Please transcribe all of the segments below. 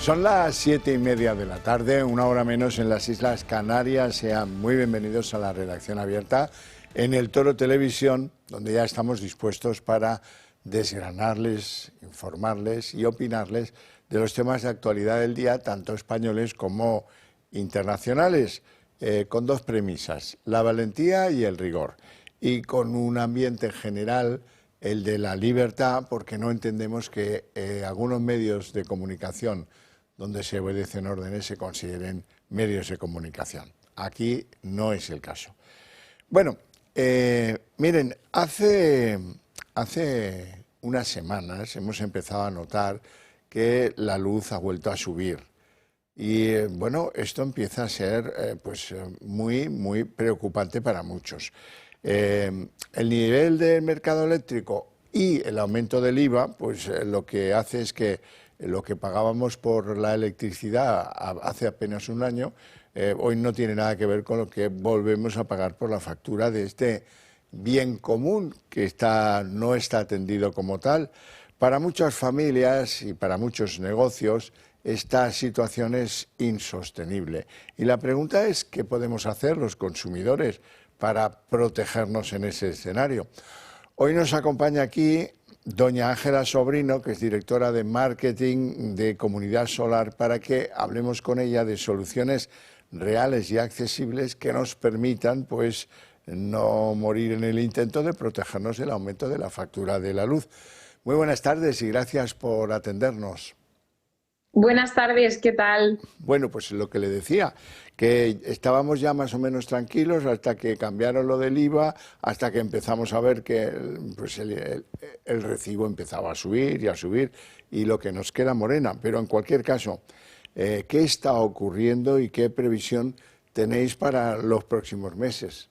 Son las 7:30 de la tarde, una hora menos en las Islas Canarias. Sean muy bienvenidos a la redacción abierta en El Toro Televisión, donde ya estamos dispuestos para desgranarles, informarles y opinarles de los temas de actualidad del día, tanto españoles como internacionales, con dos premisas: la valentía y el rigor, y con un ambiente general, el de la libertad, porque no entendemos que algunos medios de comunicación donde se obedecen órdenes se consideren medios de comunicación. Aquí no es el caso. Bueno, miren, hace unas semanas hemos empezado a notar que la luz ha vuelto a subir. Y bueno, esto empieza a ser muy preocupante para muchos. El nivel del mercado eléctrico y el aumento del IVA, pues lo que hace es que lo que pagábamos por la electricidad hace apenas un año, hoy no tiene nada que ver con lo que volvemos a pagar por la factura de este bien común que no está atendido como tal. Para muchas familias y para muchos negocios esta situación es insostenible. Y la pregunta es, ¿qué podemos hacer los consumidores para protegernos en ese escenario? Hoy nos acompaña aquí doña Ángela Sobrino, que es directora de marketing de Comunidad Solar, para que hablemos con ella de soluciones reales y accesibles que nos permitan, pues, no morir en el intento de protegernos del aumento de la factura de la luz. Muy buenas tardes y gracias por atendernos. Buenas tardes, ¿qué tal? Bueno, pues lo que le decía, que estábamos ya más o menos tranquilos hasta que cambiaron lo del IVA, hasta que empezamos a ver que pues el recibo empezaba a subir y lo que nos queda morena. Pero en cualquier caso, ¿qué está ocurriendo y qué previsión tenéis para los próximos meses?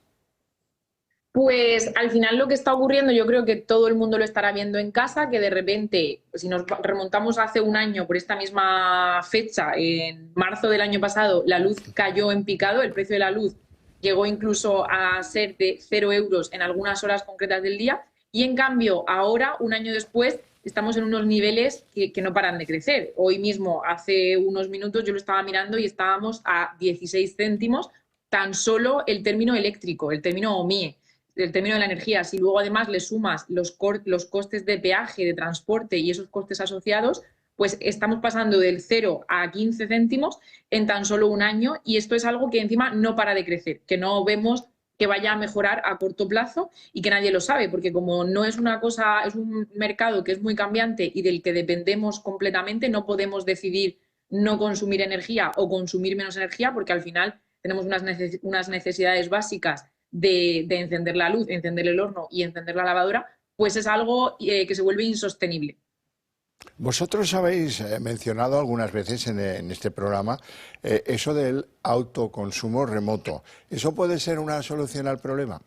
Pues al final lo que está ocurriendo, yo creo que todo el mundo lo estará viendo en casa, que de repente, si nos remontamos hace un año por esta misma fecha, en marzo del año pasado, la luz cayó en picado, el precio de la luz llegó incluso a ser de 0 euros en algunas horas concretas del día, y en cambio ahora, un año después, estamos en unos niveles que no paran de crecer. Hoy mismo, hace unos minutos, yo lo estaba mirando y estábamos a 16 céntimos tan solo el término eléctrico, el término OMIE, el término de la energía. Si luego además le sumas los costes de peaje, de transporte y esos costes asociados, pues estamos pasando del 0 a 15 céntimos en tan solo un año, y esto es algo que encima no para de crecer, que no vemos que vaya a mejorar a corto plazo y que nadie lo sabe, porque como no es una cosa, es un mercado que es muy cambiante y del que dependemos completamente, no podemos decidir no consumir energía o consumir menos energía, porque al final tenemos unas necesidades básicas de encender la luz, encender el horno y encender la lavadora, pues es algo que se vuelve insostenible. Vosotros habéis mencionado algunas veces en este programa eso del autoconsumo remoto. ¿Eso puede ser una solución al problema?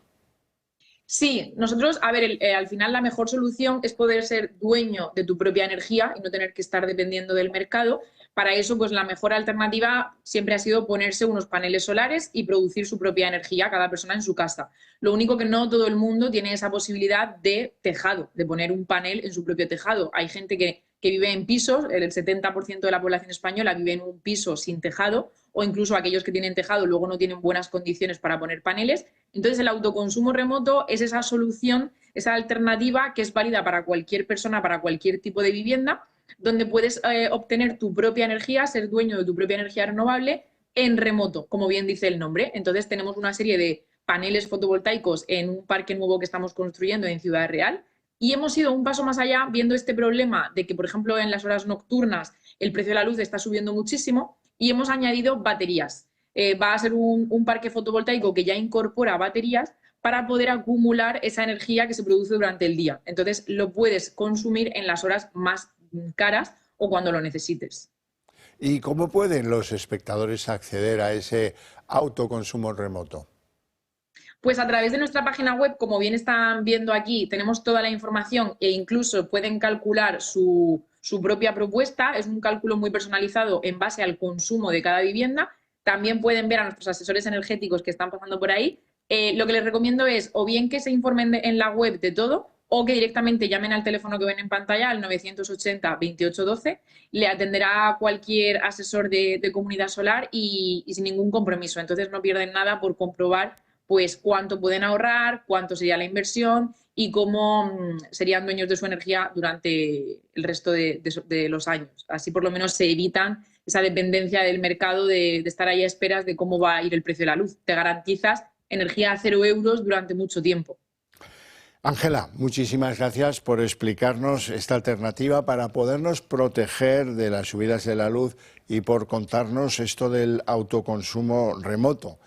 Sí, nosotros, a ver, al final la mejor solución es poder ser dueño de tu propia energía y no tener que estar dependiendo del mercado. Para eso, pues la mejor alternativa siempre ha sido ponerse unos paneles solares y producir su propia energía, cada persona en su casa. Lo único que no todo el mundo tiene esa posibilidad de tejado, de poner un panel en su propio tejado. Hay gente que vive en pisos, el 70% de la población española vive en un piso sin tejado, o incluso aquellos que tienen tejado luego no tienen buenas condiciones para poner paneles. Entonces, el autoconsumo remoto es esa solución, esa alternativa que es válida para cualquier persona, para cualquier tipo de vivienda, donde puedes obtener tu propia energía, ser dueño de tu propia energía renovable en remoto, como bien dice el nombre. Entonces, tenemos una serie de paneles fotovoltaicos en un parque nuevo que estamos construyendo en Ciudad Real, y hemos ido un paso más allá viendo este problema de que, por ejemplo, en las horas nocturnas el precio de la luz está subiendo muchísimo, y hemos añadido baterías. Va a ser un parque fotovoltaico que ya incorpora baterías para poder acumular esa energía que se produce durante el día. Entonces, lo puedes consumir en las horas más caras o cuando lo necesites. ¿Y cómo pueden los espectadores acceder a ese autoconsumo remoto? Pues a través de nuestra página web, como bien están viendo aquí, tenemos toda la información e incluso pueden calcular su propia propuesta. Es un cálculo muy personalizado en base al consumo de cada vivienda. También pueden ver a nuestros asesores energéticos que están pasando por ahí. Lo que les recomiendo es o bien que se informen en la web de todo, o que directamente llamen al teléfono que ven en pantalla, al 980 28 12, le atenderá cualquier asesor de comunidad solar y sin ningún compromiso. Entonces no pierden nada por comprobar pues cuánto pueden ahorrar, cuánto sería la inversión y cómo serían dueños de su energía durante el resto de los años. Así por lo menos se evitan esa dependencia del mercado de estar ahí a esperas de cómo va a ir el precio de la luz. Te garantizas energía a 0 euros durante mucho tiempo. Ángela, muchísimas gracias por explicarnos esta alternativa para podernos proteger de las subidas de la luz y por contarnos esto del autoconsumo remoto.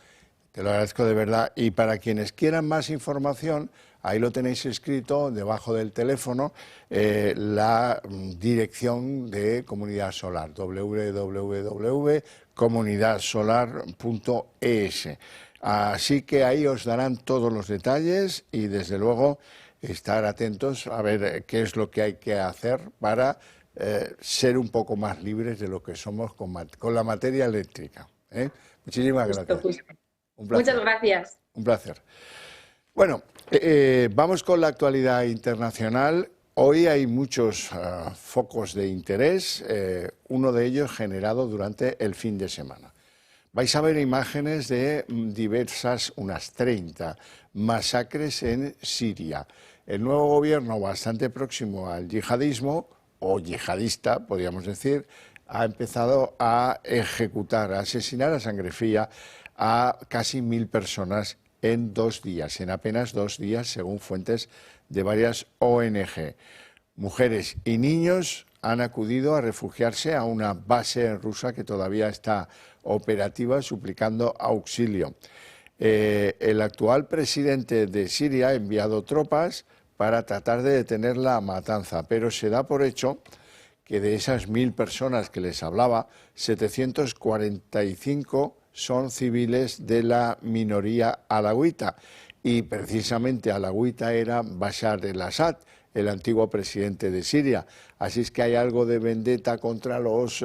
Te lo agradezco de verdad. Y para quienes quieran más información, ahí lo tenéis escrito debajo del teléfono, la dirección de Comunidad Solar, www.comunidadsolar.es. Así que ahí os darán todos los detalles y desde luego estar atentos a ver qué es lo que hay que hacer para ser un poco más libres de lo que somos con la materia eléctrica. Muchísimas gracias. Un placer. Muchas gracias. Un placer. Bueno, vamos con la actualidad internacional. Hoy hay muchos focos de interés, uno de ellos generado durante el fin de semana. Vais a ver imágenes de diversas, unas 30 masacres en Siria. El nuevo gobierno, bastante próximo al yihadismo, o yihadista, podríamos decir, ha empezado a ejecutar, a asesinar a sangre fría a casi 1000 personas en 2 días, en apenas 2 días, según fuentes de varias ONG. Mujeres y niños han acudido a refugiarse a una base rusa que todavía está operativa, suplicando auxilio. El actual presidente de Siria ha enviado tropas para tratar de detener la matanza, pero se da por hecho que de esas 1000 personas que les hablaba, 745 son civiles de la minoría alawita, y precisamente alawita era Bashar el-Assad, el antiguo presidente de Siria. Así es que hay algo de vendetta contra los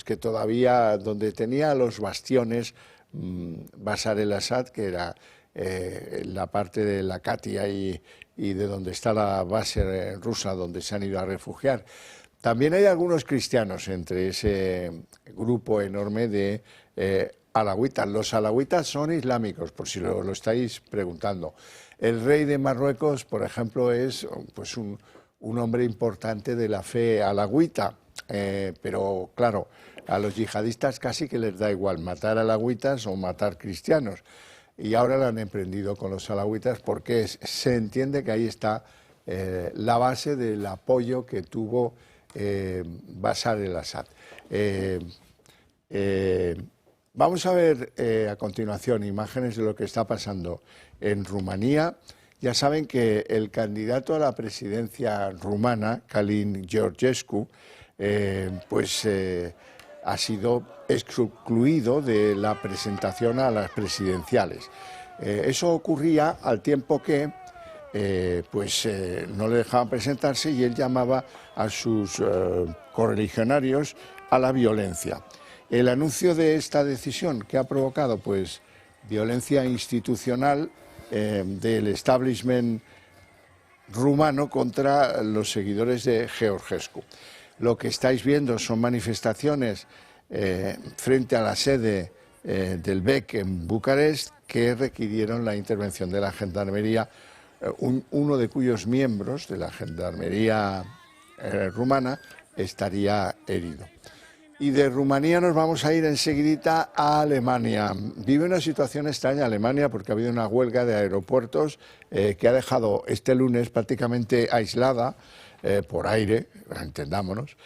que todavía, donde tenía los bastiones Bashar el-Assad, que era la parte de Latakia y de donde está la base rusa donde se han ido a refugiar. También hay algunos cristianos entre ese grupo enorme de alawitas. Los alawitas son islámicos, por si lo estáis preguntando. El rey de Marruecos, por ejemplo, es pues un hombre importante de la fe alawita, pero claro, a los yihadistas casi que les da igual matar alawitas o matar cristianos. Y ahora lo han emprendido con los alawitas porque se entiende que ahí está la base del apoyo que tuvo Bashar el-Assad. Vamos a ver a continuación imágenes de lo que está pasando en Rumanía. Ya saben que el candidato a la presidencia rumana, Călin Georgescu, ha sido excluido de la presentación a las presidenciales. Eso ocurría al tiempo que no le dejaban presentarse y él llamaba a sus correligionarios a la violencia. El anuncio de esta decisión, ¿qué ha provocado? Pues violencia institucional del establishment rumano contra los seguidores de Georgescu. Lo que estáis viendo son manifestaciones frente a la sede del BEC en Bucarest que requirieron la intervención de la Gendarmería, uno de cuyos miembros de la Gendarmería rumana estaría herido. Y de Rumanía nos vamos a ir enseguidita a Alemania. Vive una situación extraña Alemania porque ha habido una huelga de aeropuertos que ha dejado este lunes prácticamente aislada por aire, entendámonos,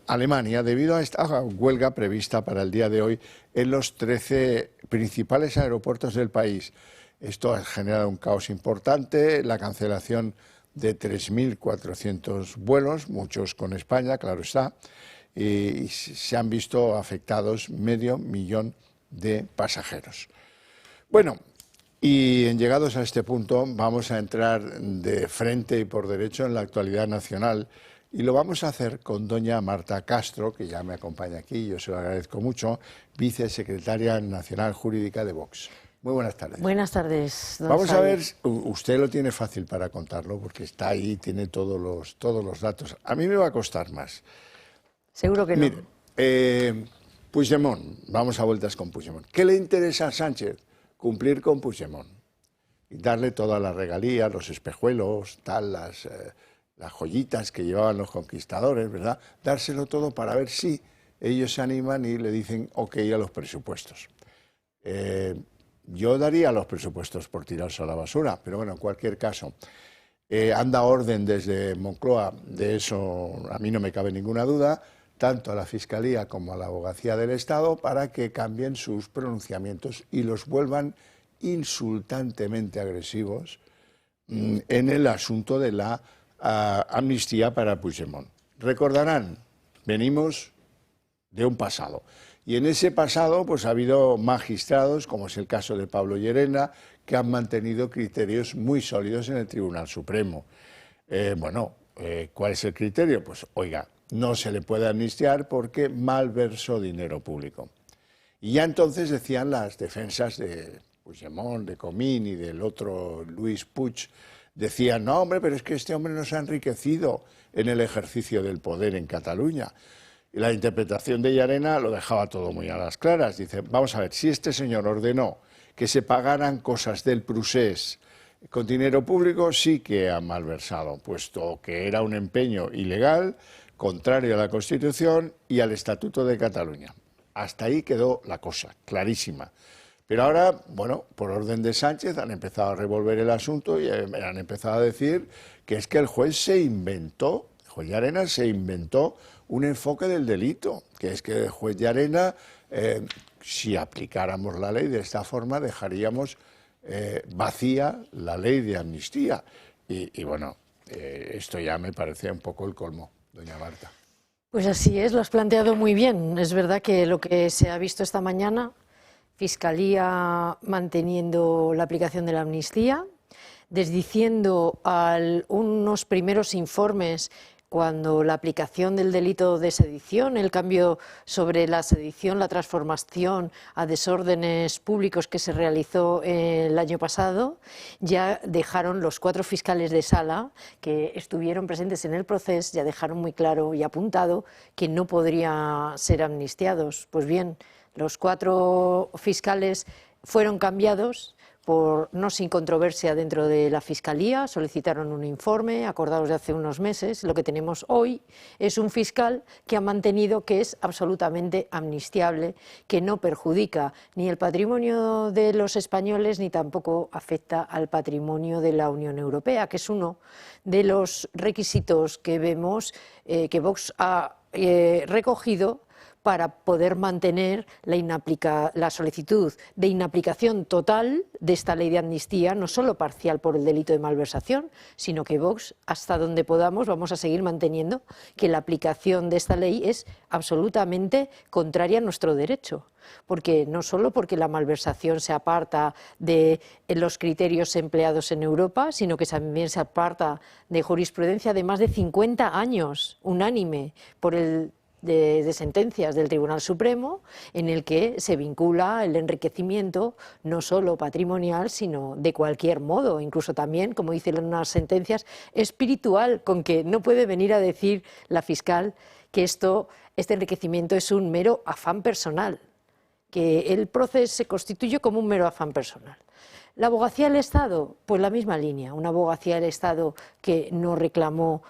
Alemania, debido a esta huelga prevista para el día de hoy en los 13 principales aeropuertos del país. Esto ha generado un caos importante, la cancelación de 3.400 vuelos, muchos con España, claro está, y se han visto afectados 500.000 de pasajeros. Bueno, y llegados a este punto vamos a entrar de frente y por derecho en la actualidad nacional y lo vamos a hacer con doña Marta Castro, que ya me acompaña aquí, yo se lo agradezco mucho, vicesecretaria nacional jurídica de Vox. Muy buenas tardes. Buenas tardes, don Vamos a Xavier. ver, usted lo tiene fácil para contarlo porque está ahí, tiene todos los datos. A mí me va a costar más. Seguro que no. Mire, Puigdemont, vamos a vueltas con Puigdemont. ¿Qué le interesa a Sánchez? Cumplir con Puigdemont y darle todas las regalías, los espejuelos, las joyitas que llevaban los conquistadores, ¿verdad? Dárselo todo para ver si ellos se animan y le dicen ok a los presupuestos. Yo daría los presupuestos por tirarse a la basura, pero bueno, en cualquier caso, anda orden desde Moncloa, de eso a mí no me cabe ninguna duda, tanto a la Fiscalía como a la Abogacía del Estado, para que cambien sus pronunciamientos y los vuelvan insultantemente agresivos en el asunto de la amnistía para Puigdemont. Recordarán, venimos de un pasado. Y en ese pasado pues ha habido magistrados, como es el caso de Pablo Llerena, que han mantenido criterios muy sólidos en el Tribunal Supremo. ¿Cuál es el criterio? Pues, oiga, no se le puede amnistiar porque malversó dinero público. Y ya entonces decían las defensas de Puigdemont, de Comín y del otro Luis Puig, decían, no, hombre, pero es que este hombre no se ha enriquecido en el ejercicio del poder en Cataluña. Y la interpretación de Llarena lo dejaba todo muy a las claras. Dice, vamos a ver, si este señor ordenó que se pagaran cosas del Prusés con dinero público, sí que ha malversado, puesto que era un empeño ilegal, contrario a la Constitución y al Estatuto de Cataluña. Hasta ahí quedó la cosa, clarísima. Pero ahora, bueno, por orden de Sánchez han empezado a revolver el asunto y han empezado a decir que es que el juez Llarena se inventó un enfoque del delito, que es que el juez Llarena, si aplicáramos la ley de esta forma, dejaríamos vacía la ley de amnistía. Y bueno, esto ya me parecía un poco el colmo, doña Marta. Pues así es, lo has planteado muy bien. Es verdad que lo que se ha visto esta mañana, Fiscalía manteniendo la aplicación de la amnistía, desdiciendo unos primeros informes cuando la aplicación del delito de sedición, el cambio sobre la sedición, la transformación a desórdenes públicos que se realizó el año pasado, ya dejaron los 4 fiscales de sala que estuvieron presentes en el proceso, ya dejaron muy claro y apuntado que no podrían ser amnistiados. Pues bien, los 4 fiscales fueron cambiados no sin controversia dentro de la Fiscalía, solicitaron un informe acordados de hace unos meses. Lo que tenemos hoy es un fiscal que ha mantenido que es absolutamente amnistiable, que no perjudica ni el patrimonio de los españoles ni tampoco afecta al patrimonio de la Unión Europea, que es uno de los requisitos que vemos que Vox ha recogido para poder mantener la solicitud de inaplicación total de esta ley de amnistía, no solo parcial por el delito de malversación, sino que Vox, hasta donde podamos, vamos a seguir manteniendo que la aplicación de esta ley es absolutamente contraria a nuestro derecho. Porque no solo porque la malversación se aparta de los criterios empleados en Europa, sino que también se aparta de jurisprudencia de más de 50 años, unánime, de sentencias del Tribunal Supremo, en el que se vincula el enriquecimiento no solo patrimonial, sino de cualquier modo, incluso también, como dicen unas sentencias, espiritual, con que no puede venir a decir la fiscal que este enriquecimiento es un mero afán personal, que el proceso se constituye como un mero afán personal. La abogacía del Estado, pues la misma línea, una abogacía del Estado que no reclamó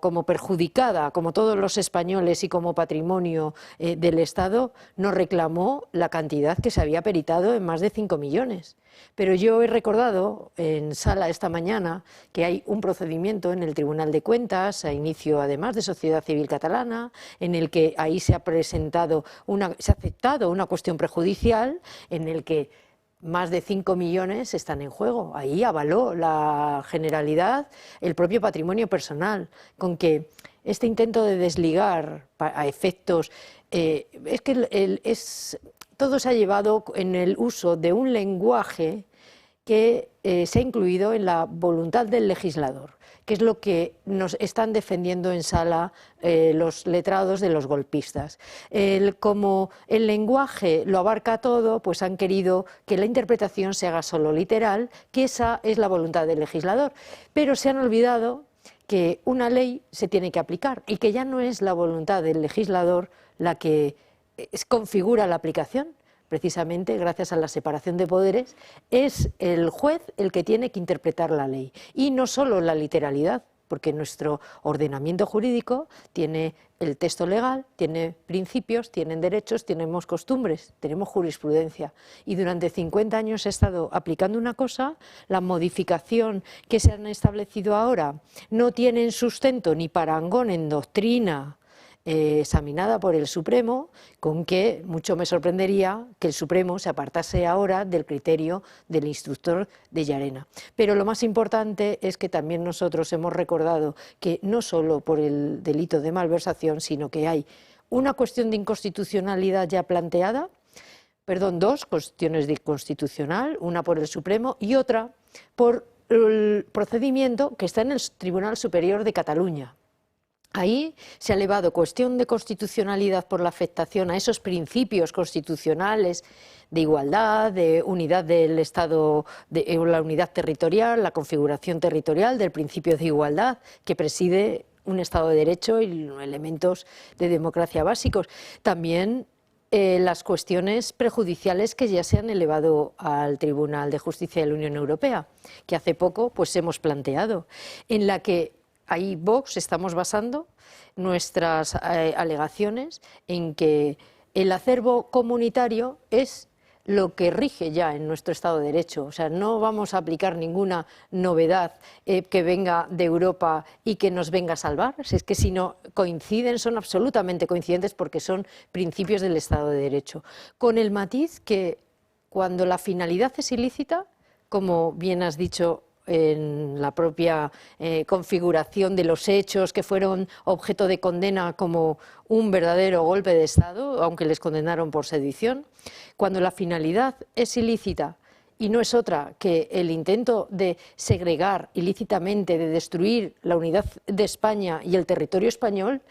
como perjudicada, como todos los españoles y como patrimonio del Estado, no reclamó la cantidad que se había peritado en más de 5 millones. Pero yo he recordado en sala esta mañana que hay un procedimiento en el Tribunal de Cuentas, a inicio además de Sociedad Civil Catalana, en el que ahí se ha aceptado una cuestión prejudicial en el que más de 5 millones están en juego. Ahí avaló la Generalidad el propio patrimonio personal, con que este intento de desligar a efectos... todo se ha llevado en el uso de un lenguaje que se ha incluido en la voluntad del legislador, que es lo que nos están defendiendo en sala los letrados de los golpistas. Como el lenguaje lo abarca todo, pues han querido que la interpretación se haga solo literal, que esa es la voluntad del legislador, pero se han olvidado que una ley se tiene que aplicar y que ya no es la voluntad del legislador la que configura la aplicación. Precisamente gracias a la separación de poderes, es el juez el que tiene que interpretar la ley. Y no solo la literalidad, porque nuestro ordenamiento jurídico tiene el texto legal, tiene principios, tienen derechos, tenemos costumbres, tenemos jurisprudencia. Y durante 50 años se ha estado aplicando una cosa, la modificación que se han establecido ahora no tienen sustento ni parangón en doctrina examinada por el Supremo, con que mucho me sorprendería que el Supremo se apartase ahora del criterio del instructor de Llarena. Pero lo más importante es que también nosotros hemos recordado que no solo por el delito de malversación, sino que hay una cuestión de inconstitucionalidad ya planteada, dos cuestiones de inconstitucional, una por el Supremo y otra por el procedimiento que está en el Tribunal Superior de Cataluña. Ahí se ha elevado cuestión de constitucionalidad por la afectación a esos principios constitucionales de igualdad, de unidad del Estado, la unidad territorial, la configuración territorial del principio de igualdad que preside un Estado de Derecho y elementos de democracia básicos. También las cuestiones prejudiciales que ya se han elevado al Tribunal de Justicia de la Unión Europea, que hace poco pues hemos planteado, en la que ahí Vox estamos basando nuestras alegaciones en que el acervo comunitario es lo que rige ya en nuestro Estado de Derecho. O sea, no vamos a aplicar ninguna novedad que venga de Europa y que nos venga a salvar. Si es que si no coinciden, son absolutamente coincidentes porque son principios del Estado de Derecho. Con el matiz que cuando la finalidad es ilícita, como bien has dicho, en la propia configuración de los hechos que fueron objeto de condena como un verdadero golpe de Estado, aunque les condenaron por sedición, cuando la finalidad es ilícita y no es otra que el intento de segregar ilícitamente, de destruir la unidad de España y el territorio español,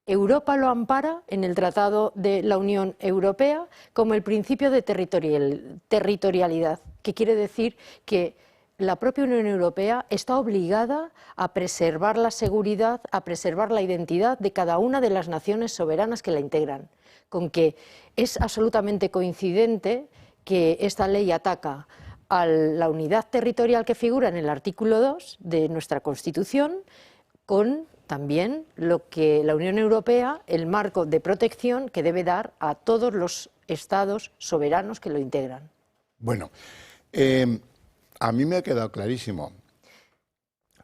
Europa lo ampara en el Tratado de la Unión Europea como el principio de territorialidad, que quiere decir que la propia Unión Europea está obligada a preservar la seguridad, a preservar la identidad de cada una de las naciones soberanas que la integran, con que es absolutamente coincidente que esta ley ataca a la unidad territorial que figura en el artículo 2 de nuestra Constitución, con también lo que la Unión Europea, el marco de protección que debe dar a todos los estados soberanos que lo integran. Bueno, a mí me ha quedado clarísimo.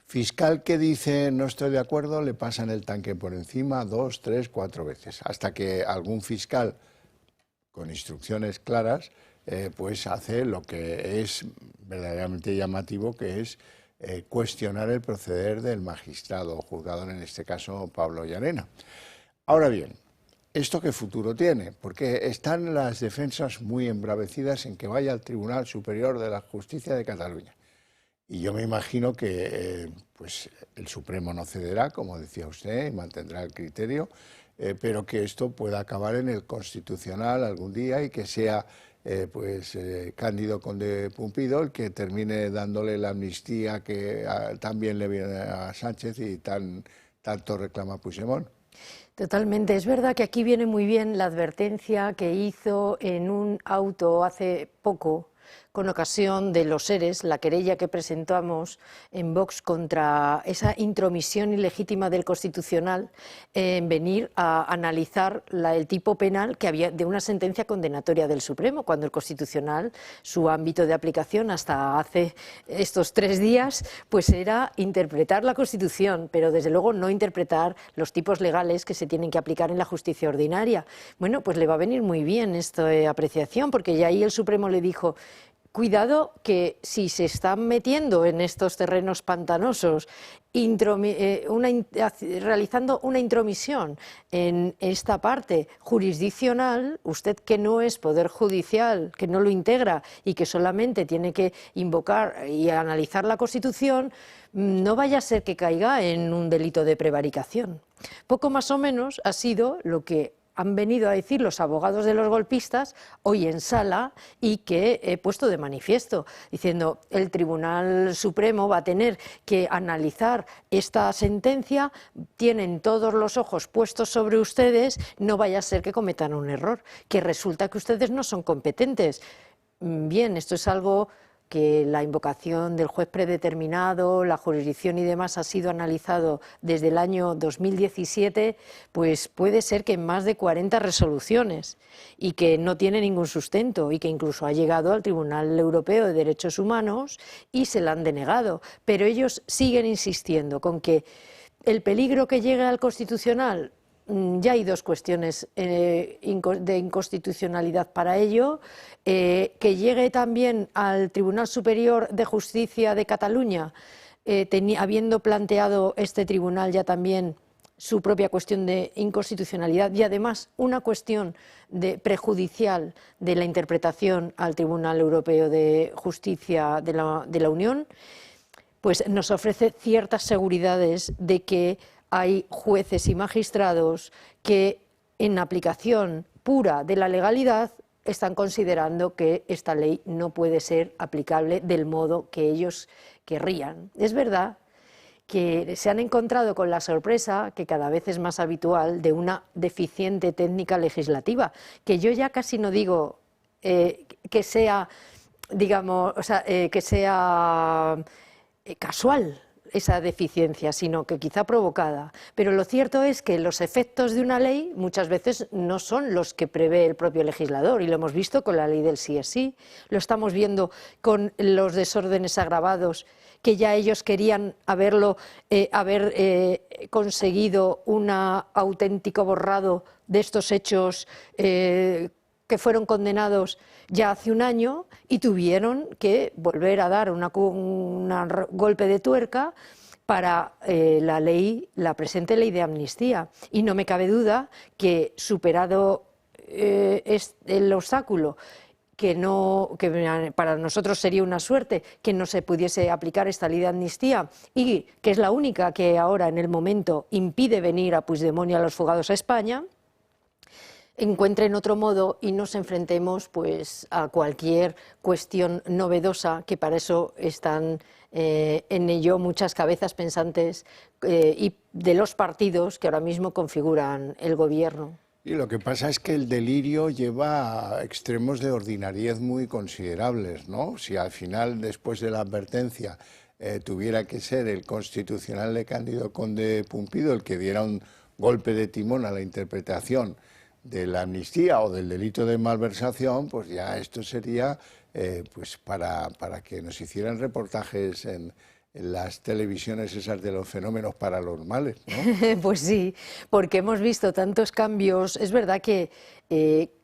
Fiscal que dice no estoy de acuerdo, le pasan el tanque por encima 2, 3, 4 veces, hasta que algún fiscal con instrucciones claras pues hace lo que es verdaderamente llamativo, que es cuestionar el proceder del magistrado o juzgador, en este caso Pablo Llarena. Ahora bien, ¿esto qué futuro tiene? Porque están las defensas muy embravecidas en que vaya al Tribunal Superior de la Justicia de Cataluña. Y yo me imagino que pues el Supremo no cederá, como decía usted, y mantendrá el criterio, pero que esto pueda acabar en el Constitucional algún día y que sea Cándido Conde Pumpido el que termine dándole la amnistía que también le viene a Sánchez y tanto reclama Puigdemont. Totalmente. Es verdad que aquí viene muy bien la advertencia que hizo en un auto hace poco, con ocasión de los ERES, la querella que presentamos en Vox contra esa intromisión ilegítima del Constitucional en venir a analizar el tipo penal que había de una sentencia condenatoria del Supremo, cuando el Constitucional, su ámbito de aplicación hasta hace estos 3 días, pues era interpretar la Constitución, pero desde luego no interpretar los tipos legales que se tienen que aplicar en la justicia ordinaria. Bueno, pues le va a venir muy bien esta apreciación, porque ya ahí el Supremo le dijo: cuidado que si se están metiendo en estos terrenos pantanosos, realizando una intromisión en esta parte jurisdiccional, usted que no es poder judicial, que no lo integra y que solamente tiene que invocar y analizar la Constitución, no vaya a ser que caiga en un delito de prevaricación. Poco más o menos ha sido lo que han venido a decir los abogados de los golpistas hoy en sala y que he puesto de manifiesto, diciendo el Tribunal Supremo va a tener que analizar esta sentencia, tienen todos los ojos puestos sobre ustedes, no vaya a ser que cometan un error, que resulta que ustedes no son competentes. Bien, esto es algo que la invocación del juez predeterminado, la jurisdicción y demás ha sido analizado desde el año 2017, pues puede ser que en más de 40 resoluciones y que no tiene ningún sustento y que incluso ha llegado al Tribunal Europeo de Derechos Humanos y se la han denegado. Pero ellos siguen insistiendo con que el peligro que llegue al Constitucional, ya hay dos cuestiones de inconstitucionalidad para ello, que llegue también al Tribunal Superior de Justicia de Cataluña, habiendo planteado este tribunal ya también su propia cuestión de inconstitucionalidad y además una cuestión prejudicial de la interpretación al Tribunal Europeo de Justicia de la Unión, pues nos ofrece ciertas seguridades de que hay jueces y magistrados que, en aplicación pura de la legalidad, están considerando que esta ley no puede ser aplicable del modo que ellos querrían. Es verdad que se han encontrado con la sorpresa, que cada vez es más habitual, de una deficiente técnica legislativa, que yo ya casi no digo que sea, digamos, o sea, que sea casual esa deficiencia, sino que quizá provocada. Pero lo cierto es que los efectos de una ley muchas veces no son los que prevé el propio legislador, y lo hemos visto con la ley del sí es sí, lo estamos viendo con los desórdenes agravados, que ya ellos querían haber conseguido un auténtico borrado de estos hechos que fueron condenados ya hace un año y tuvieron que volver a dar un golpe de tuerca para la presente ley de amnistía. Y no me cabe duda que, superado el obstáculo, que para nosotros sería una suerte que no se pudiese aplicar esta ley de amnistía y que es la única que ahora en el momento impide venir a Puigdemont y a los fugados a España, encuentren otro modo y nos enfrentemos pues a cualquier cuestión novedosa, que para eso están en ello muchas cabezas pensantes y de los partidos que ahora mismo configuran el gobierno. Y lo que pasa es que el delirio lleva a extremos de ordinariez muy considerables, ¿no? Si al final, después de la advertencia, tuviera que ser el Constitucional de Cándido Conde Pumpido el que diera un golpe de timón a la interpretación de la amnistía o del delito de malversación, pues ya esto sería pues para que nos hicieran reportajes en las televisiones esas de los fenómenos paranormales, ¿no? Pues sí, porque hemos visto tantos cambios. Es verdad que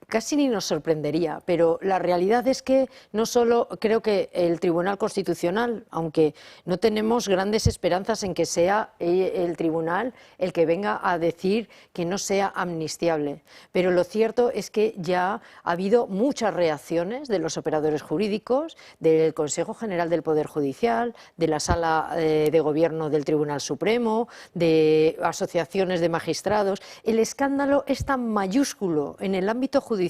casi ni nos sorprendería, pero la realidad es que no solo creo que el Tribunal Constitucional, aunque no tenemos grandes esperanzas en que sea el tribunal el que venga a decir que no sea amnistiable, pero lo cierto es que ya ha habido muchas reacciones de los operadores jurídicos, del Consejo General del Poder Judicial, de la Sala de Gobierno del Tribunal Supremo, de asociaciones de magistrados. El escándalo es tan mayúsculo en el ámbito judicial,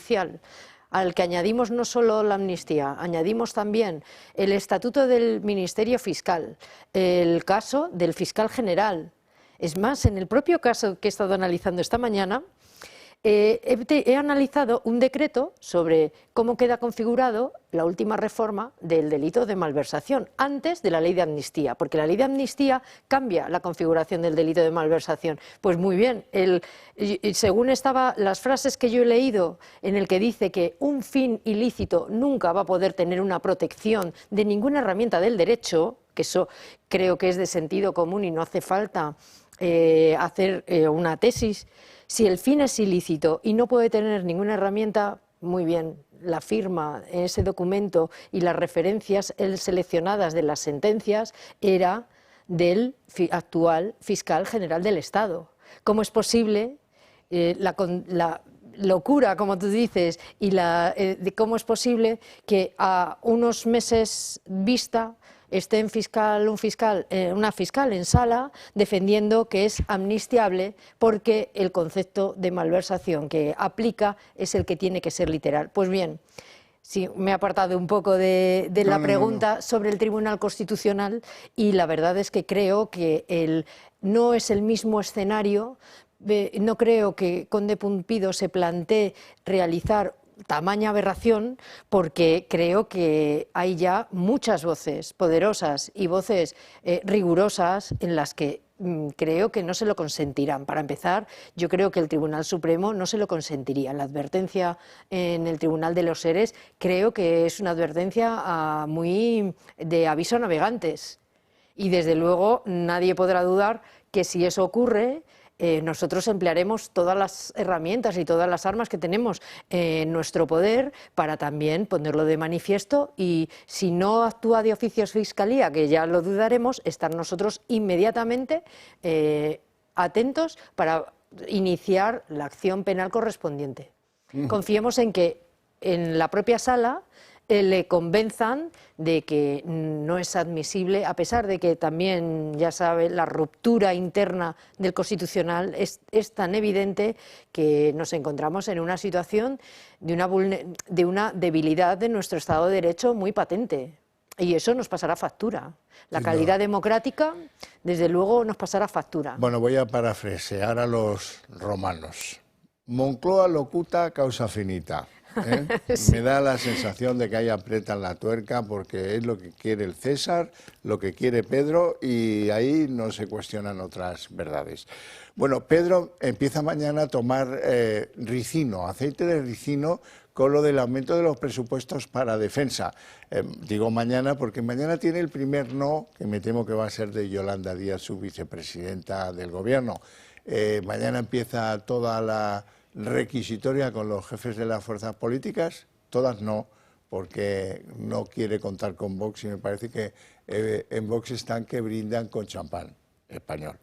al que añadimos no solo la amnistía, añadimos también el estatuto del Ministerio Fiscal, el caso del fiscal general. Es más, en el propio caso que he estado analizando esta mañana, he analizado un decreto sobre cómo queda configurado la última reforma del delito de malversación antes de la ley de amnistía, porque la ley de amnistía cambia la configuración del delito de malversación. Pues muy bien, según las frases que yo he leído en el que dice que un fin ilícito nunca va a poder tener una protección de ninguna herramienta del derecho, que eso creo que es de sentido común y no hace falta hacer una tesis. Si el fin es ilícito y no puede tener ninguna herramienta, muy bien, la firma en ese documento y las referencias seleccionadas de las sentencias era del actual fiscal general del Estado. ¿Cómo es posible la locura, como tú dices, y de cómo es posible que a unos meses vista esté una fiscal en sala defendiendo que es amnistiable porque el concepto de malversación que aplica es el que tiene que ser literal? Pues bien, sí, me he apartado un poco de la pregunta sobre el Tribunal Constitucional, y la verdad es que creo que no es el mismo escenario. No creo que Conde Pumpido se plantee realizar tamaña aberración, porque creo que hay ya muchas voces poderosas y voces rigurosas en las que creo que no se lo consentirán. Para empezar, yo creo que el Tribunal Supremo no se lo consentiría. La advertencia en el Tribunal de los Seres creo que es una advertencia muy de aviso a navegantes, y desde luego nadie podrá dudar que si eso ocurre, nosotros emplearemos todas las herramientas y todas las armas que tenemos en nuestro poder para también ponerlo de manifiesto, y si no actúa de oficio Fiscalía, que ya lo dudaremos, estar nosotros inmediatamente atentos para iniciar la acción penal correspondiente. Confiemos en que en la propia sala le convenzan de que no es admisible, a pesar de que también, ya sabe, la ruptura interna del Constitucional es tan evidente que nos encontramos en una situación de una debilidad de nuestro Estado de Derecho muy patente. Y eso nos pasará factura. La calidad democrática, desde luego, nos pasará factura. Bueno, voy a parafrasear a los romanos. Moncloa locuta causa finita. Sí. Me da la sensación de que ahí apretan la tuerca, porque es lo que quiere el César, lo que quiere Pedro, y ahí no se cuestionan otras verdades. Bueno, Pedro empieza mañana a tomar ricino, aceite de ricino, con lo del aumento de los presupuestos para defensa. Digo mañana porque mañana tiene el primer no, que me temo que va a ser de Yolanda Díaz, su vicepresidenta del Gobierno. Mañana empieza toda la requisitoria con los jefes de las fuerzas políticas, todas no, porque no quiere contar con Vox, y me parece que en Vox están que brindan con champán español.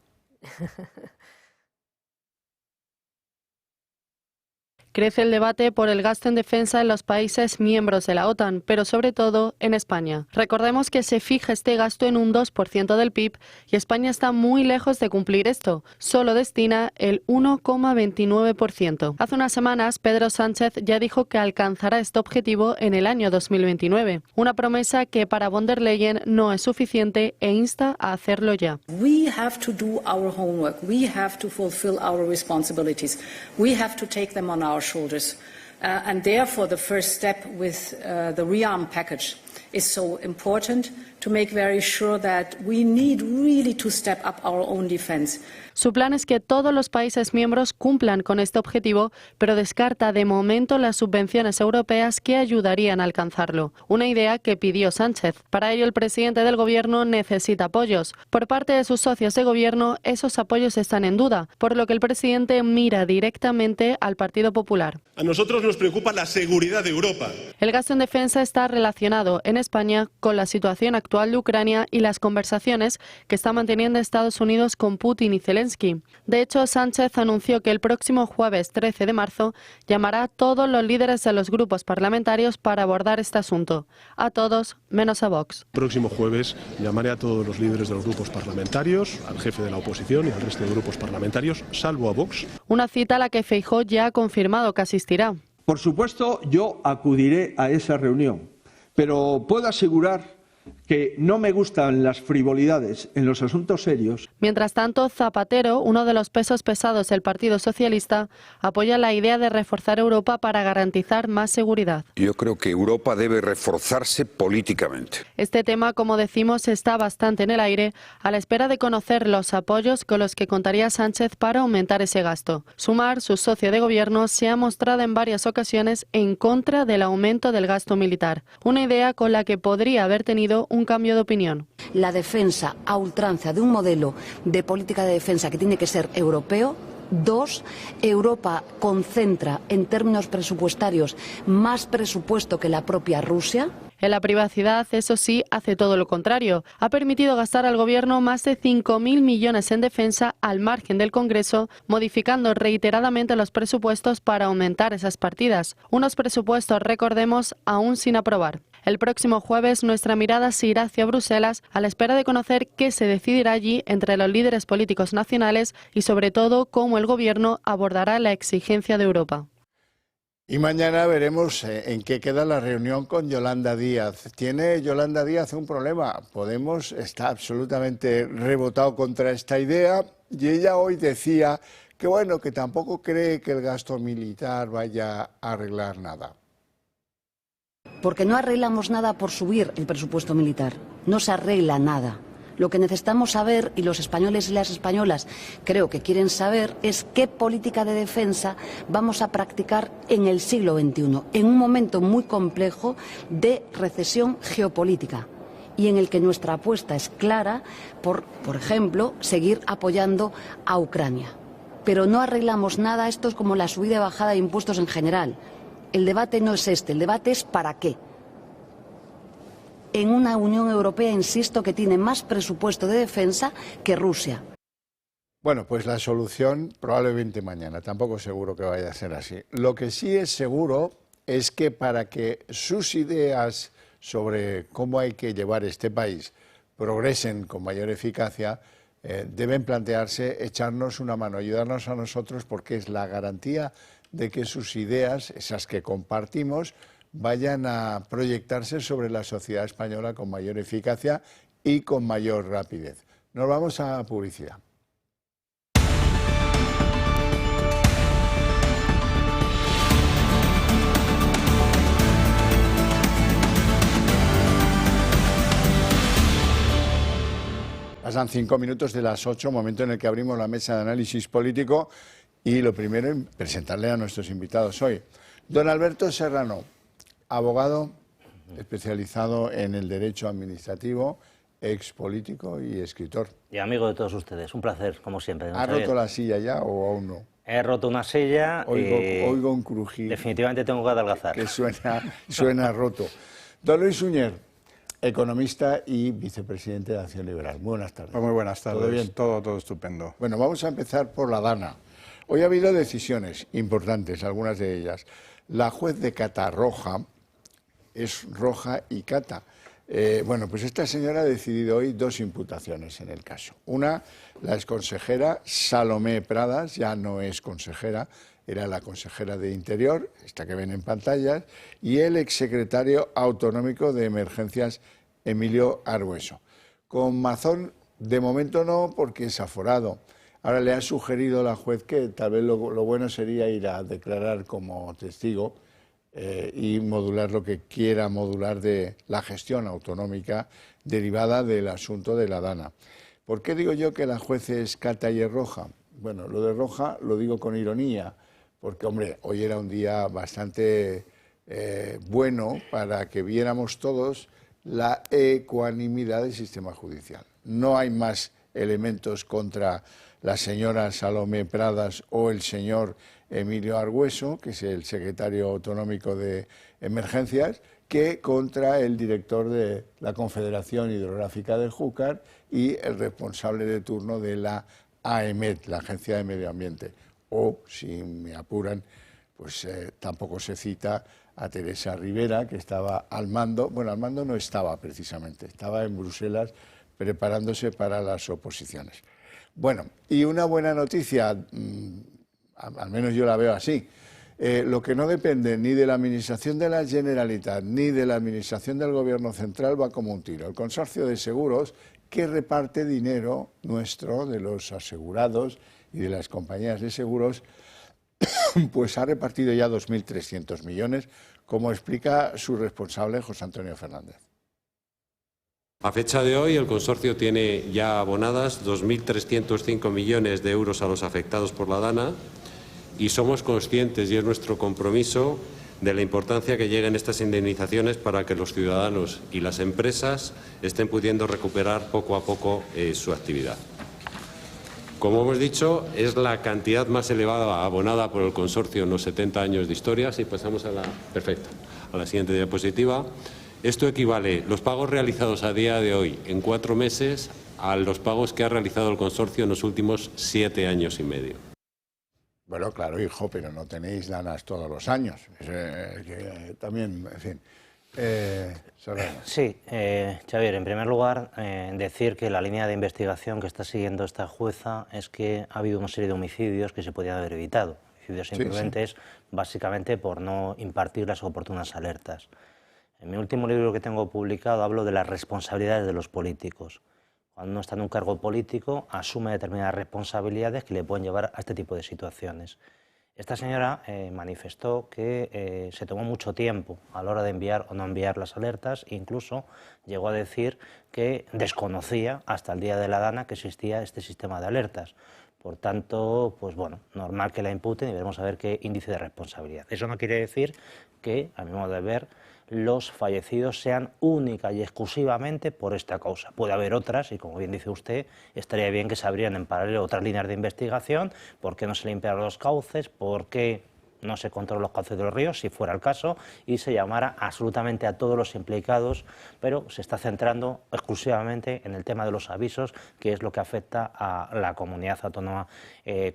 Crece el debate por el gasto en defensa en los países miembros de la OTAN, pero sobre todo en España. Recordemos que se fija este gasto en un 2% del PIB y España está muy lejos de cumplir esto. Solo destina el 1,29%. Hace unas semanas, Pedro Sánchez ya dijo que alcanzará este objetivo en el año 2029. Una promesa que para von der Leyen no es suficiente e insta a hacerlo ya. We have to do our homework. We have to fulfill our responsibilities. We have to take them on our shoulders, and therefore the first step with the rearm package is so important to make very sure that we need really to step up our own defense. Su plan es que todos los países miembros cumplan con este objetivo, pero descarta de momento las subvenciones europeas que ayudarían a alcanzarlo. Una idea que pidió Sánchez. Para ello, el presidente del Gobierno necesita apoyos. Por parte de sus socios de Gobierno, esos apoyos están en duda, por lo que el presidente mira directamente al Partido Popular. A nosotros nos preocupa la seguridad de Europa. El gasto en defensa está relacionado en España con la situación actual de Ucrania y las conversaciones que está manteniendo Estados Unidos con Putin y Zelensky. De hecho, Sánchez anunció que el próximo jueves 13 de marzo llamará a todos los líderes de los grupos parlamentarios para abordar este asunto. A todos, menos a Vox. El próximo jueves llamaré a todos los líderes de los grupos parlamentarios, al jefe de la oposición y al resto de grupos parlamentarios, salvo a Vox. Una cita a la que Feijóo ya ha confirmado que asistirá. Por supuesto, yo acudiré a esa reunión, pero puedo asegurar que no me gustan las frivolidades en los asuntos serios. Mientras tanto, Zapatero, uno de los pesos pesados del Partido Socialista, apoya la idea de reforzar Europa para garantizar más seguridad. Yo creo que Europa debe reforzarse políticamente. Este tema, como decimos, está bastante en el aire, a la espera de conocer los apoyos con los que contaría Sánchez para aumentar ese gasto. Sumar, su socio de gobierno, se ha mostrado en varias ocasiones en contra del aumento del gasto militar, una idea con la que podría haber tenido un cambio de opinión. La defensa a ultranza de un modelo de política de defensa que tiene que ser europeo 2, Europa concentra en términos presupuestarios más presupuesto que la propia Rusia. En la privacidad, eso sí, hace todo lo contrario. Ha permitido gastar al Gobierno más de 5.000 millones en defensa al margen del Congreso, modificando reiteradamente los presupuestos para aumentar esas partidas. Unos presupuestos, recordemos, aún sin aprobar. El próximo jueves nuestra mirada se irá hacia Bruselas a la espera de conocer qué se decidirá allí entre los líderes políticos nacionales y sobre todo cómo el Gobierno abordará la exigencia de Europa. Y mañana veremos en qué queda la reunión con Yolanda Díaz. Tiene Yolanda Díaz un problema. Podemos está absolutamente rebotado contra esta idea y ella hoy decía que bueno, que tampoco cree que el gasto militar vaya a arreglar nada. Porque no arreglamos nada por subir el presupuesto militar. No se arregla nada. Lo que necesitamos saber, y los españoles y las españolas creo que quieren saber, es qué política de defensa vamos a practicar en el siglo XXI, en un momento muy complejo de recesión geopolítica y en el que nuestra apuesta es clara por ejemplo, seguir apoyando a Ucrania. Pero no arreglamos nada, esto es como la subida y bajada de impuestos en general. El debate no es este, el debate es ¿para qué? En una Unión Europea, insisto, que tiene más presupuesto de defensa que Rusia. Bueno, pues la solución probablemente mañana, tampoco seguro que vaya a ser así. Lo que sí es seguro es que para que sus ideas sobre cómo hay que llevar este país progresen con mayor eficacia, deben plantearse echarnos una mano, ayudarnos a nosotros, porque es la garantía de que sus ideas, esas que compartimos, vayan a proyectarse sobre la sociedad española con mayor eficacia y con mayor rapidez. Nos vamos a publicidad. Pasan 5 minutos de las 8, momento en el que abrimos la mesa de análisis político y lo primero es presentarle a nuestros invitados hoy. Don Alberto Serrano, abogado especializado en el derecho administrativo, ex político y escritor. Y amigo de todos ustedes, un placer, como siempre. ¿Ha roto la silla ya o aún no? He roto una silla. Oigo un crujir. Definitivamente tengo que adelgazar. Que suena roto. Don Luis Suñer, economista y vicepresidente de Acción Liberal. Buenas tardes. Muy buenas tardes. ¿Todo bien? Todo estupendo. Bueno, vamos a empezar por la Dana. Hoy ha habido decisiones importantes, algunas de ellas. La juez de Catarroja es Roja y Cata. Bueno, pues esta señora ha decidido hoy 2 imputaciones en el caso. Una, la exconsejera Salomé Pradas, ya no es consejera, era la consejera de Interior, esta que ven en pantallas, y el exsecretario autonómico de Emergencias, Emilio Argueso. Con Mazón, de momento no, porque es aforado. Ahora le ha sugerido la juez que tal vez lo bueno sería ir a declarar como testigo y modular lo que quiera modular de la gestión autonómica derivada del asunto de la Dana. ¿Por qué digo yo que la juez es Cata y es Roja? Bueno, lo de Roja lo digo con ironía, porque, hombre, hoy era un día bastante bueno para que viéramos todos la ecuanimidad del sistema judicial. No hay más elementos contra la señora Salomé Pradas o el señor Emilio Argueso, que es el secretario autonómico de Emergencias, que contra el director de la Confederación Hidrográfica del Júcar y el responsable de turno de la AEMET, la Agencia de Medio Ambiente. O, si me apuran, pues tampoco se cita a Teresa Rivera, que estaba al mando. Bueno, al mando no estaba precisamente, estaba en Bruselas preparándose para las oposiciones. Bueno, y una buena noticia, al menos yo la veo así, lo que no depende ni de la Administración de la Generalitat ni de la Administración del Gobierno Central va como un tiro. El Consorcio de Seguros, que reparte dinero nuestro, de los asegurados y de las compañías de seguros, pues ha repartido ya 2.300 millones, como explica su responsable, José Antonio Fernández. A fecha de hoy, el consorcio tiene ya abonadas 2.305 millones de euros a los afectados por la Dana y somos conscientes, y es nuestro compromiso, de la importancia que lleguen estas indemnizaciones para que los ciudadanos y las empresas estén pudiendo recuperar poco a poco su actividad. Como hemos dicho, es la cantidad más elevada abonada por el consorcio en los 70 años de historia. Si pasamos a la siguiente diapositiva. Esto equivale, los pagos realizados a día de hoy en 4 meses, a los pagos que ha realizado el consorcio en los últimos 7 años y medio. Bueno, claro, hijo, pero no tenéis danas todos los años. También, en fin. Sí, Xavier, en primer lugar, decir que la línea de investigación que está siguiendo esta jueza es que ha habido una serie de homicidios que se podían haber evitado. Homicidios imprudentes, básicamente por no impartir las oportunas alertas. En mi último libro que tengo publicado hablo de las responsabilidades de los políticos. Cuando uno está en un cargo político, asume determinadas responsabilidades que le pueden llevar a este tipo de situaciones. Esta señora manifestó que se tomó mucho tiempo a la hora de enviar o no enviar las alertas, e incluso llegó a decir que desconocía hasta el día de la Dana que existía este sistema de alertas. Por tanto, pues bueno, normal que la imputen y veremos a ver qué índice de responsabilidad. Eso no quiere decir que, a mi modo de ver, los fallecidos sean única y exclusivamente por esta causa. Puede haber otras, y como bien dice usted, estaría bien que se abrieran en paralelo otras líneas de investigación. ¿Por qué no se limpiaron los cauces? ¿Por qué no se controlan los cauces de los ríos, si fuera el caso? Y se llamara absolutamente a todos los implicados, pero se está centrando exclusivamente en el tema de los avisos, que es lo que afecta a la comunidad autónoma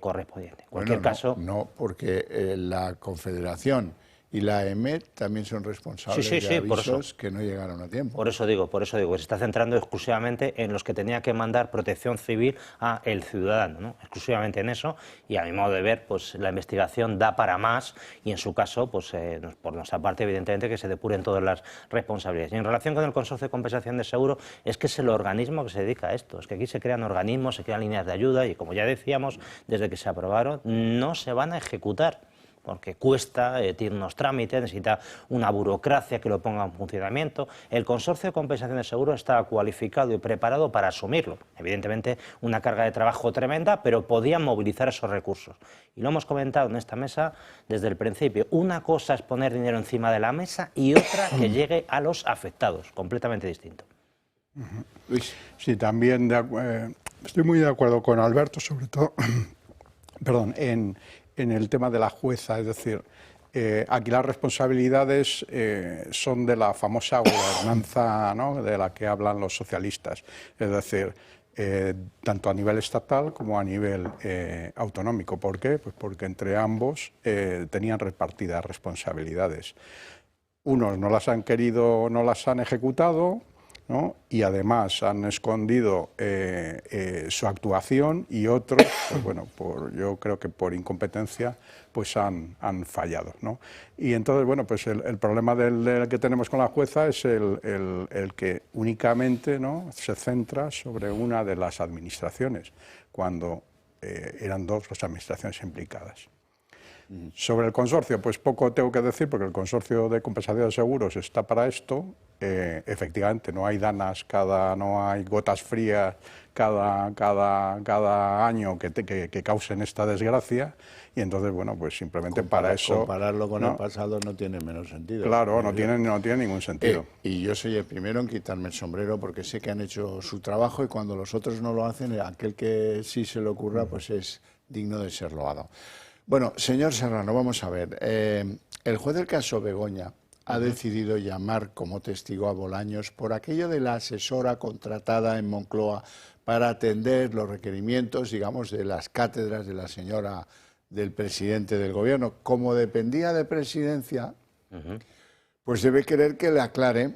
correspondiente. En cualquier caso... No, porque la Confederación y la EMET también son responsables de avisos que no llegaron a tiempo. Por eso digo, que se está centrando exclusivamente en los que tenía que mandar protección civil a el ciudadano, ¿no? Exclusivamente en eso, y a mi modo de ver, pues la investigación da para más, y en su caso, pues por nuestra parte, evidentemente, que se depuren todas las responsabilidades. Y en relación con el Consorcio de Compensación de Seguro, es que es el organismo que se dedica a esto, es que aquí se crean organismos, se crean líneas de ayuda, y como ya decíamos, desde que se aprobaron, no se van a ejecutar, porque cuesta, tiene unos trámites, necesita una burocracia que lo ponga en funcionamiento. El Consorcio de Compensación de Seguro está cualificado y preparado para asumirlo. Evidentemente, una carga de trabajo tremenda, pero podían movilizar esos recursos. Y lo hemos comentado en esta mesa desde el principio. Una cosa es poner dinero encima de la mesa y otra que llegue a los afectados, completamente distinto. Luis. Sí, también estoy muy de acuerdo con Alberto, sobre todo, perdón, en el tema de la jueza, es decir, aquí las responsabilidades son de la famosa gobernanza, ¿no?, de la que hablan los socialistas, es decir, tanto a nivel estatal como a nivel autonómico. ¿Por qué? Pues porque entre ambos tenían repartidas responsabilidades. Unos no las han querido, no las han ejecutado, ¿no?, y además han escondido su actuación, y otros, pues bueno, yo creo que por incompetencia, pues han fallado, ¿no? Y entonces, bueno, pues el problema del que tenemos con la jueza es el que únicamente, ¿no?, se centra sobre una de las administraciones, cuando eran dos las administraciones implicadas. Sobre el consorcio, pues poco tengo que decir, porque el Consorcio de Compensación de Seguros está para esto. Efectivamente, no hay danas, no hay gotas frías cada año que causen esta desgracia, y entonces, bueno, pues simplemente para eso... Compararlo con el pasado no tiene menos sentido. Claro, no tiene ningún sentido. Y yo soy el primero en quitarme el sombrero, porque sé que han hecho su trabajo, y cuando los otros no lo hacen, aquel que sí se le ocurra, pues es digno de ser loado. Bueno, señor Serrano, vamos a ver. El juez del caso Begoña ha decidido llamar como testigo a Bolaños por aquello de la asesora contratada en Moncloa para atender los requerimientos, digamos, de las cátedras de la señora del presidente del gobierno. Como dependía de Presidencia, pues debe querer que le aclare,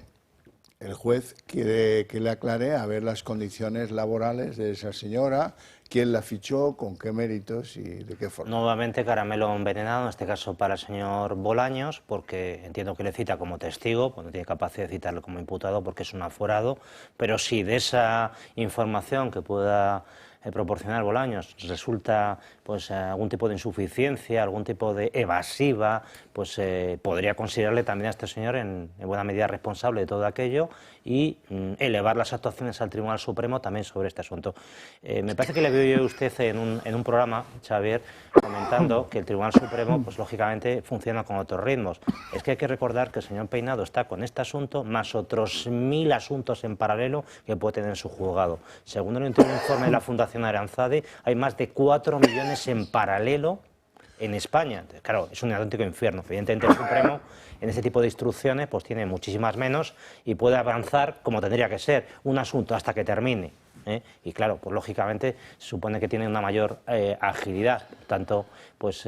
el juez quiere que le aclare a ver las condiciones laborales de esa señora, quién la fichó, con qué méritos y de qué forma. Nuevamente caramelo envenenado, en este caso para el señor Bolaños, porque entiendo que le cita como testigo, pues no tiene capacidad de citarlo como imputado porque es un aforado, pero si de esa información que pueda proporcionar Bolaños resulta pues algún tipo de insuficiencia, algún tipo de evasiva, pues podría considerarle también a este señor en buena medida responsable de todo aquello y elevar las actuaciones al Tribunal Supremo también sobre este asunto. Me parece que le veo yo a usted en un programa, Xavier, comentando que el Tribunal Supremo, pues lógicamente, funciona con otros ritmos. Es que hay que recordar que el señor Peinado está con este asunto, más otros 1000 asuntos en paralelo que puede tener en su juzgado. Según el último informe de la Fundación Fundación Aranzadi, hay más de 4 millones en paralelo en España. Entonces, claro, es un auténtico infierno. Evidentemente el Supremo en este tipo de instrucciones pues tiene muchísimas menos y puede avanzar como tendría que ser un asunto hasta que termine. Y claro, pues lógicamente se supone que tiene una mayor agilidad, por tanto, pues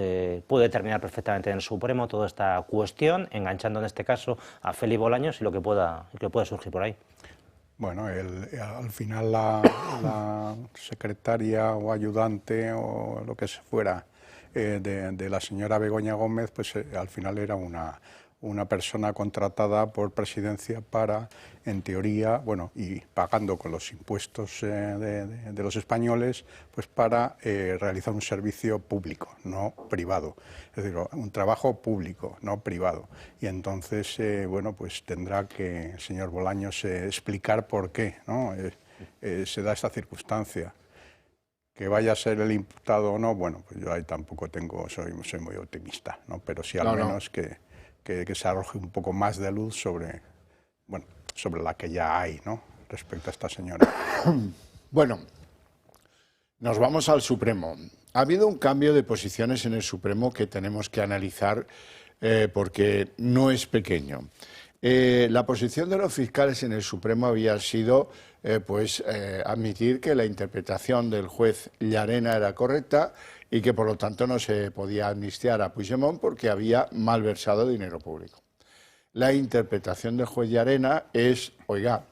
puede terminar perfectamente en el Supremo toda esta cuestión, enganchando en este caso a Félix Bolaños y lo que pueda surgir por ahí. Bueno, al final la secretaria o ayudante o lo que fuera de la señora Begoña Gómez, pues al final era una persona contratada por Presidencia para, en teoría, bueno, y pagando con los impuestos de los españoles, pues para realizar un servicio público, no privado. Es decir, un trabajo público, no privado. Y entonces, bueno, pues tendrá que el señor Bolaños explicar por qué, ¿no? Se da esta circunstancia. Que vaya a ser el imputado o no, bueno, pues yo ahí tampoco soy muy optimista, ¿no? Pero sí al menos que se arroje un poco más de luz sobre la que ya hay, ¿no?, respecto a esta señora. Bueno, nos vamos al Supremo. Ha habido un cambio de posiciones en el Supremo que tenemos que analizar porque no es pequeño. La posición de los fiscales en el Supremo había sido admitir que la interpretación del juez Llarena era correcta y que por lo tanto no se podía amnistiar a Puigdemont porque había malversado dinero público. La interpretación del juez Llarena es, oiga,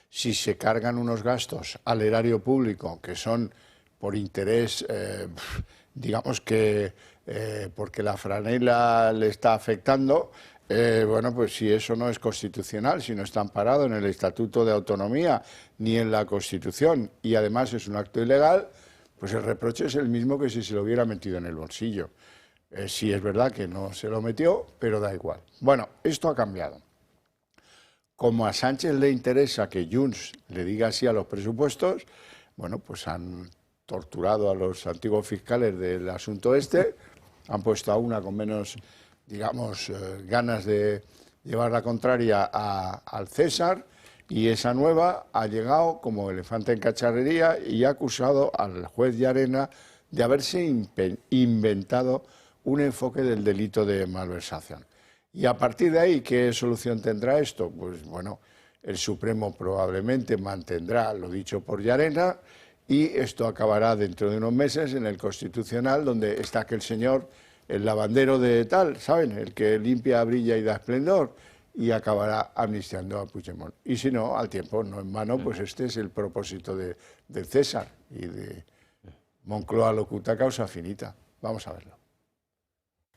si se cargan unos gastos al erario público que son por interés, digamos que porque la franela le está afectando, bueno, pues si eso no es constitucional, si no está amparado en el Estatuto de Autonomía ni en la Constitución y además es un acto ilegal, pues el reproche es el mismo que si se lo hubiera metido en el bolsillo. Sí es verdad que no se lo metió, pero da igual. Bueno, esto ha cambiado. Como a Sánchez le interesa que Junts le diga así a los presupuestos, bueno, pues han torturado a los antiguos fiscales del asunto este, han puesto a una con menos, digamos, ganas de llevar la contraria al César, y esa nueva ha llegado como elefante en cacharrería y ha acusado al juez Llarena de haberse inventado un enfoque del delito de malversación. Y a partir de ahí, ¿qué solución tendrá esto? Pues bueno, el Supremo probablemente mantendrá lo dicho por Llarena y esto acabará dentro de unos meses en el Constitucional, donde está aquel señor, el lavandero de tal, ¿saben?, el que limpia, brilla y da esplendor, y acabará amnistiando a Puigdemont. Y si no, al tiempo, no en vano, pues este es el propósito del César y de Moncloa locuta causa finita. Vamos a verlo.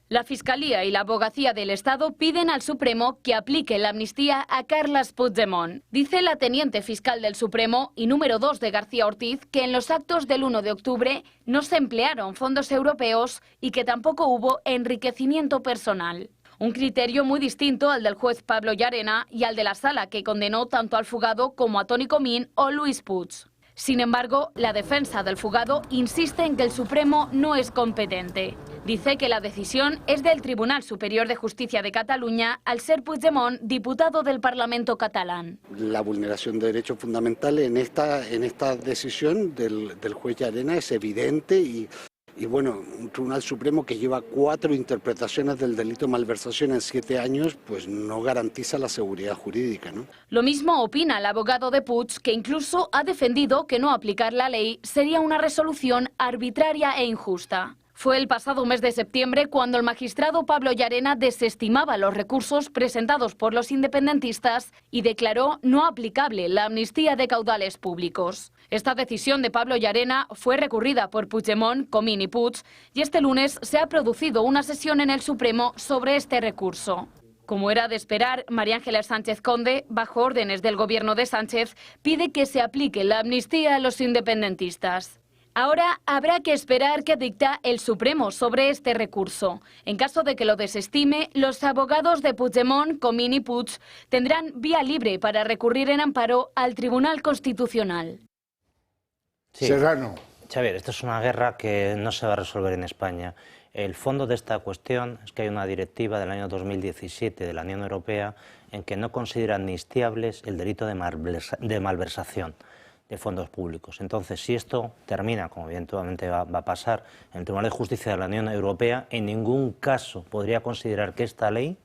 La Fiscalía y la Abogacía del Estado piden al Supremo que aplique la amnistía a Carles Puigdemont. Dice la teniente fiscal del Supremo y número 2 de García Ortiz que en los actos del 1 de octubre no se emplearon fondos europeos y que tampoco hubo enriquecimiento personal. Un criterio muy distinto al del juez Pablo Llarena y al de la sala que condenó tanto al fugado como a Toni Comín o Luis Puig. Sin embargo, la defensa del fugado insiste en que el Supremo no es competente. Dice que la decisión es del Tribunal Superior de Justicia de Cataluña al ser Puigdemont diputado del Parlamento catalán. La vulneración de derechos fundamentales en esta decisión del juez Llarena es evidente y bueno, un Tribunal Supremo que lleva 4 interpretaciones del delito de malversación en 7 años, pues no garantiza la seguridad jurídica, ¿no? Lo mismo opina el abogado de Puig, que incluso ha defendido que no aplicar la ley sería una resolución arbitraria e injusta. Fue el pasado mes de septiembre cuando el magistrado Pablo Llarena desestimaba los recursos presentados por los independentistas y declaró no aplicable la amnistía de caudales públicos. Esta decisión de Pablo Llarena fue recurrida por Puigdemont, Comín y Puig y este lunes se ha producido una sesión en el Supremo sobre este recurso. Como era de esperar, María Ángeles Sánchez Conde, bajo órdenes del gobierno de Sánchez, pide que se aplique la amnistía a los independentistas. Ahora habrá que esperar qué dicta el Supremo sobre este recurso. En caso de que lo desestime, los abogados de Puigdemont, Comín y Puig tendrán vía libre para recurrir en amparo al Tribunal Constitucional. Sí. Serrano. Xavier, esto es una guerra que no se va a resolver en España. El fondo de esta cuestión es que hay una directiva del año 2017 de la Unión Europea en que no considera amnistiables el delito de malversación. de fondos públicos. Entonces, si esto termina, como eventualmente va a pasar en el Tribunal de Justicia de la Unión Europea, en ningún caso podría considerar que esta ley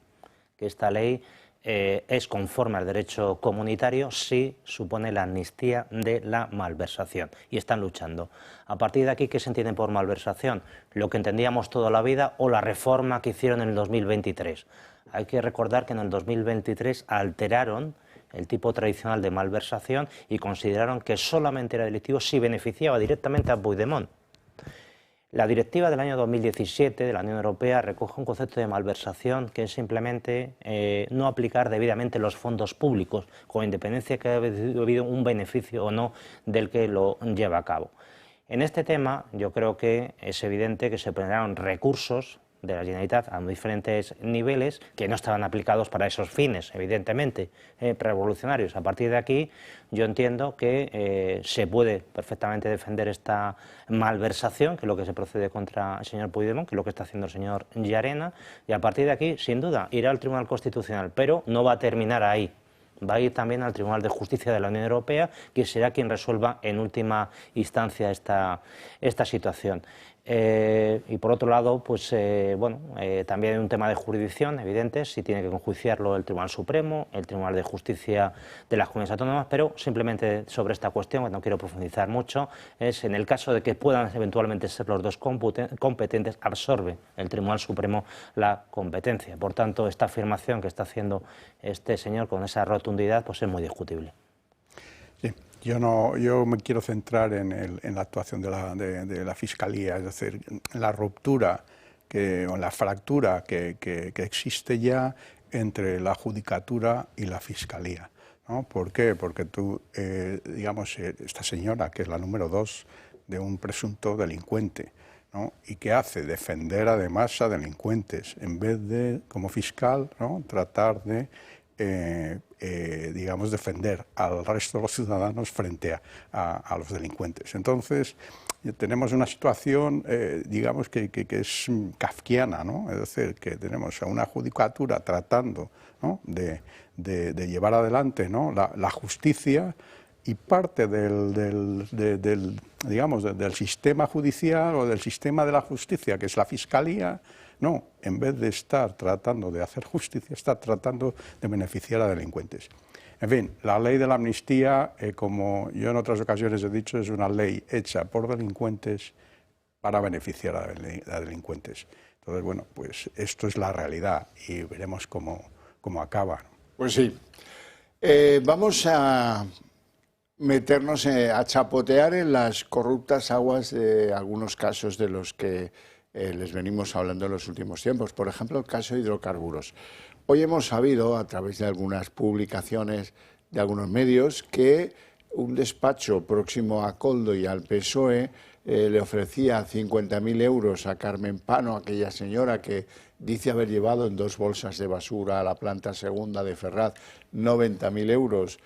es conforme al derecho comunitario si supone la amnistía de la malversación. Y están luchando. A partir de aquí, ¿qué se entiende por malversación? Lo que entendíamos toda la vida o la reforma que hicieron en el 2023. Hay que recordar que en el 2023 alteraron el tipo tradicional de malversación y consideraron que solamente era delictivo si beneficiaba directamente a Puigdemont. La directiva del año 2017 de la Unión Europea recoge un concepto de malversación que es simplemente no aplicar debidamente los fondos públicos, con independencia de que haya habido un beneficio o no del que lo lleva a cabo. En este tema yo creo que es evidente que se plantearon recursos de la Generalitat a diferentes niveles que no estaban aplicados para esos fines, evidentemente, revolucionarios. A partir de aquí yo entiendo que se puede perfectamente defender esta malversación, que es lo que se procede contra el señor Puigdemont, que es lo que está haciendo el señor Llarena, y a partir de aquí, sin duda, irá al Tribunal Constitucional, pero no va a terminar ahí. Va a ir también al Tribunal de Justicia de la Unión Europea, que será quien resuelva en última instancia esta situación. Y por otro lado, pues también hay un tema de jurisdicción evidente, si tiene que enjuiciarlo el Tribunal Supremo, el Tribunal de Justicia de las Comunidades Autónomas, pero simplemente sobre esta cuestión, que no quiero profundizar mucho, es en el caso de que puedan eventualmente ser los dos competentes, absorbe el Tribunal Supremo la competencia. Por tanto, esta afirmación que está haciendo este señor con esa rotundidad pues es muy discutible. Sí. Yo me quiero centrar en la actuación de la Fiscalía, es decir, en la ruptura o la fractura que existe ya entre la Judicatura y la Fiscalía, ¿no? ¿Por qué? Porque digamos, esta señora, que es la número 2 de un presunto delincuente, ¿no? ¿Y qué hace? Defender además a delincuentes, en vez de, como fiscal, ¿no?, tratar de digamos, defender al resto de los ciudadanos frente a los delincuentes. Entonces, tenemos una situación, digamos, que es kafkiana, ¿no? Es decir, que tenemos a una judicatura tratando, ¿no?, de llevar adelante, ¿no?, la justicia, y parte del sistema judicial o del sistema de la justicia, que es la Fiscalía, no, en vez de estar tratando de hacer justicia, está tratando de beneficiar a delincuentes. En fin, la ley de la amnistía, como yo en otras ocasiones he dicho, es una ley hecha por delincuentes para beneficiar a delincuentes. Entonces, bueno, pues esto es la realidad y veremos cómo acaba. Pues sí. Vamos a meternos a chapotear en las corruptas aguas de algunos casos de los que les venimos hablando en los últimos tiempos. Por ejemplo, el caso de hidrocarburos. Hoy hemos sabido, a través de algunas publicaciones de algunos medios, que un despacho próximo a Koldo y al PSOE le ofrecía 50.000 euros a Carmen Pano, aquella señora que dice haber llevado en 2 bolsas de basura a la planta segunda de Ferraz 90.000 euros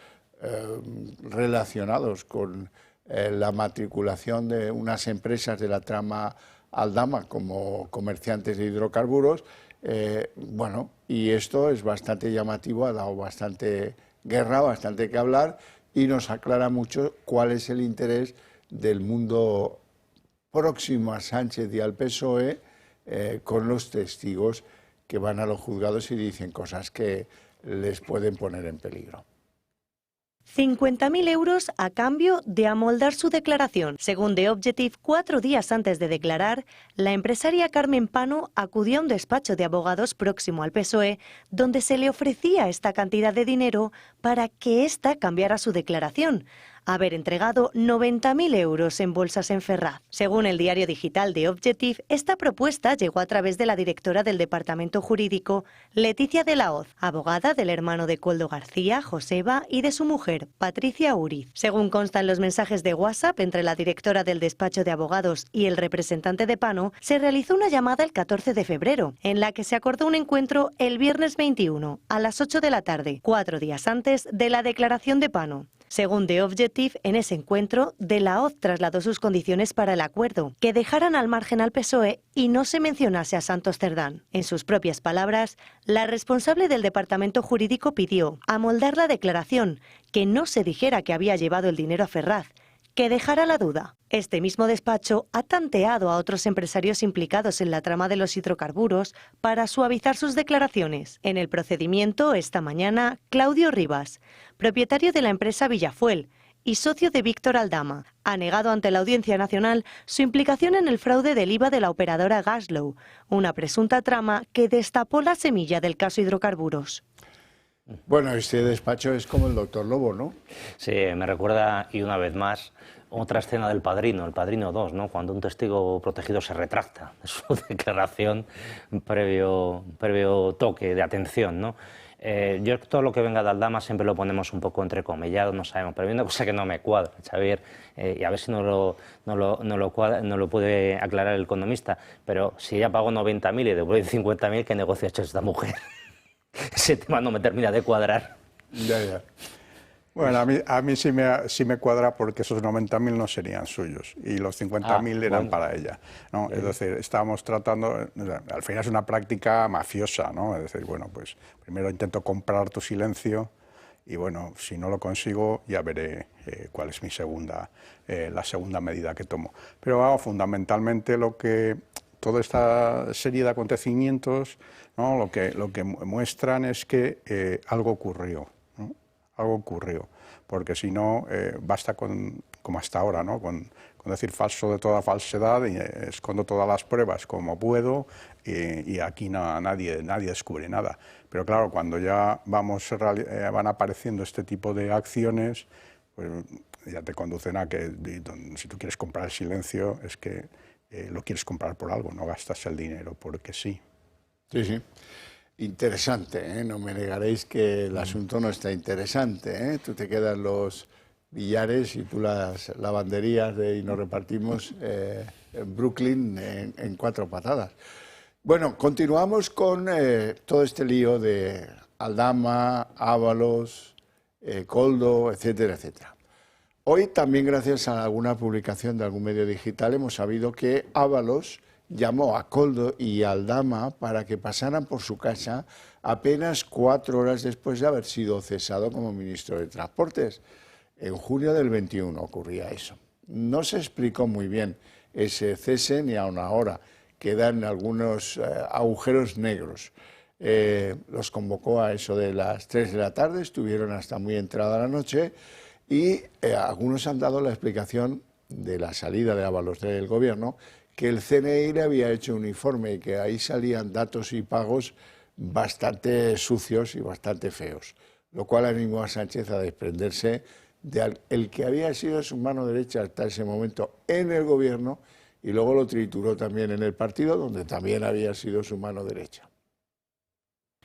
relacionados con la matriculación de unas empresas de la trama Aldama como comerciantes de hidrocarburos. Bueno, y esto es bastante llamativo, ha dado bastante guerra, bastante que hablar, y nos aclara mucho cuál es el interés del mundo próximo a Sánchez y al PSOE con los testigos que van a los juzgados y dicen cosas que les pueden poner en peligro. 50.000 euros a cambio de amoldar su declaración. Según The Objective, 4 días antes de declarar, la empresaria Carmen Pano acudió a un despacho de abogados próximo al PSOE, donde se le ofrecía esta cantidad de dinero para que ésta cambiara su declaración. Haber entregado 90.000 euros en bolsas en Ferraz. Según el diario digital de Objective, esta propuesta llegó a través de la directora del Departamento Jurídico, Leticia de la Hoz, abogada del hermano de Koldo García, Joseba, y de su mujer, Patricia Uriz. Según consta en los mensajes de WhatsApp entre la directora del despacho de abogados y el representante de Pano, se realizó una llamada el 14 de febrero, en la que se acordó un encuentro el viernes 21, a las 8 de la tarde, 4 días antes de la declaración de Pano. Según The Objective, en ese encuentro, De la Hoz trasladó sus condiciones para el acuerdo, que dejaran al margen al PSOE y no se mencionase a Santos Cerdán. En sus propias palabras, la responsable del departamento jurídico pidió amoldar la declaración, que no se dijera que había llevado el dinero a Ferraz, que dejara la duda. Este mismo despacho ha tanteado a otros empresarios implicados en la trama de los hidrocarburos para suavizar sus declaraciones. En el procedimiento, esta mañana, Claudio Rivas, propietario de la empresa Villafuel y socio de Víctor Aldama, ha negado ante la Audiencia Nacional su implicación en el fraude del IVA de la operadora Gaslow, una presunta trama que destapó la semilla del caso hidrocarburos. Bueno, este despacho es como el doctor Lobo, ¿no? Sí, me recuerda, y una vez más, otra escena del Padrino, el Padrino 2, ¿no? Cuando un testigo protegido se retracta de su declaración previo toque de atención, ¿no? Yo todo lo que venga de Aldama siempre lo ponemos un poco entrecomillado, no sabemos, pero hay una cosa que no me cuadra, Xavier, y a ver si no lo puede aclarar el economista, pero si ella pagó 90.000 y devuelve 50.000, ¿qué negocio ha hecho esta mujer? Ese tema no me termina de cuadrar. Ya. Bueno, a mí sí me cuadra porque esos 90.000 no serían suyos y los 50.000 eran para ella, ¿no? Es decir, estábamos tratando, al final es una práctica mafiosa, ¿no? Es decir, bueno, pues primero intento comprar tu silencio y bueno, si no lo consigo ya veré cuál es la segunda medida que tomo. Pero vamos, fundamentalmente toda esta serie de acontecimientos, ¿no? Lo que muestran es que algo ocurrió, ¿no? Algo ocurrió, porque si no, basta como hasta ahora, ¿no? Con decir falso de toda falsedad y escondo todas las pruebas como puedo y aquí nadie descubre nada. Pero claro, cuando ya van apareciendo este tipo de acciones, pues ya te conducen a que si tú quieres comprar el silencio es que lo quieres comprar por algo, no gastas el dinero porque sí. Sí. Interesante, ¿eh? No me negaréis que el asunto no está interesante, ¿eh? Tú te quedas los billares y tú las lavanderías y nos repartimos en Brooklyn en 4 patadas. Bueno, continuamos con todo este lío de Aldama, Ábalos, Koldo, etcétera, etcétera. Hoy también, gracias a alguna publicación de algún medio digital, hemos sabido que Ábalos llamó a Koldo y a Aldama para que pasaran por su casa apenas 4 horas después de haber sido cesado como ministro de Transportes. En junio del 21 ocurría eso. No se explicó muy bien ese cese ni aun ahora. Quedan algunos agujeros negros. Los convocó a eso de las 3 de la tarde, estuvieron hasta muy entrada la noche y algunos han dado la explicación de la salida de Ábalos del gobierno, que el CNI le había hecho un informe y que ahí salían datos y pagos bastante sucios y bastante feos, lo cual animó a Sánchez a desprenderse de el que había sido su mano derecha hasta ese momento en el gobierno y luego lo trituró también en el partido, donde también había sido su mano derecha.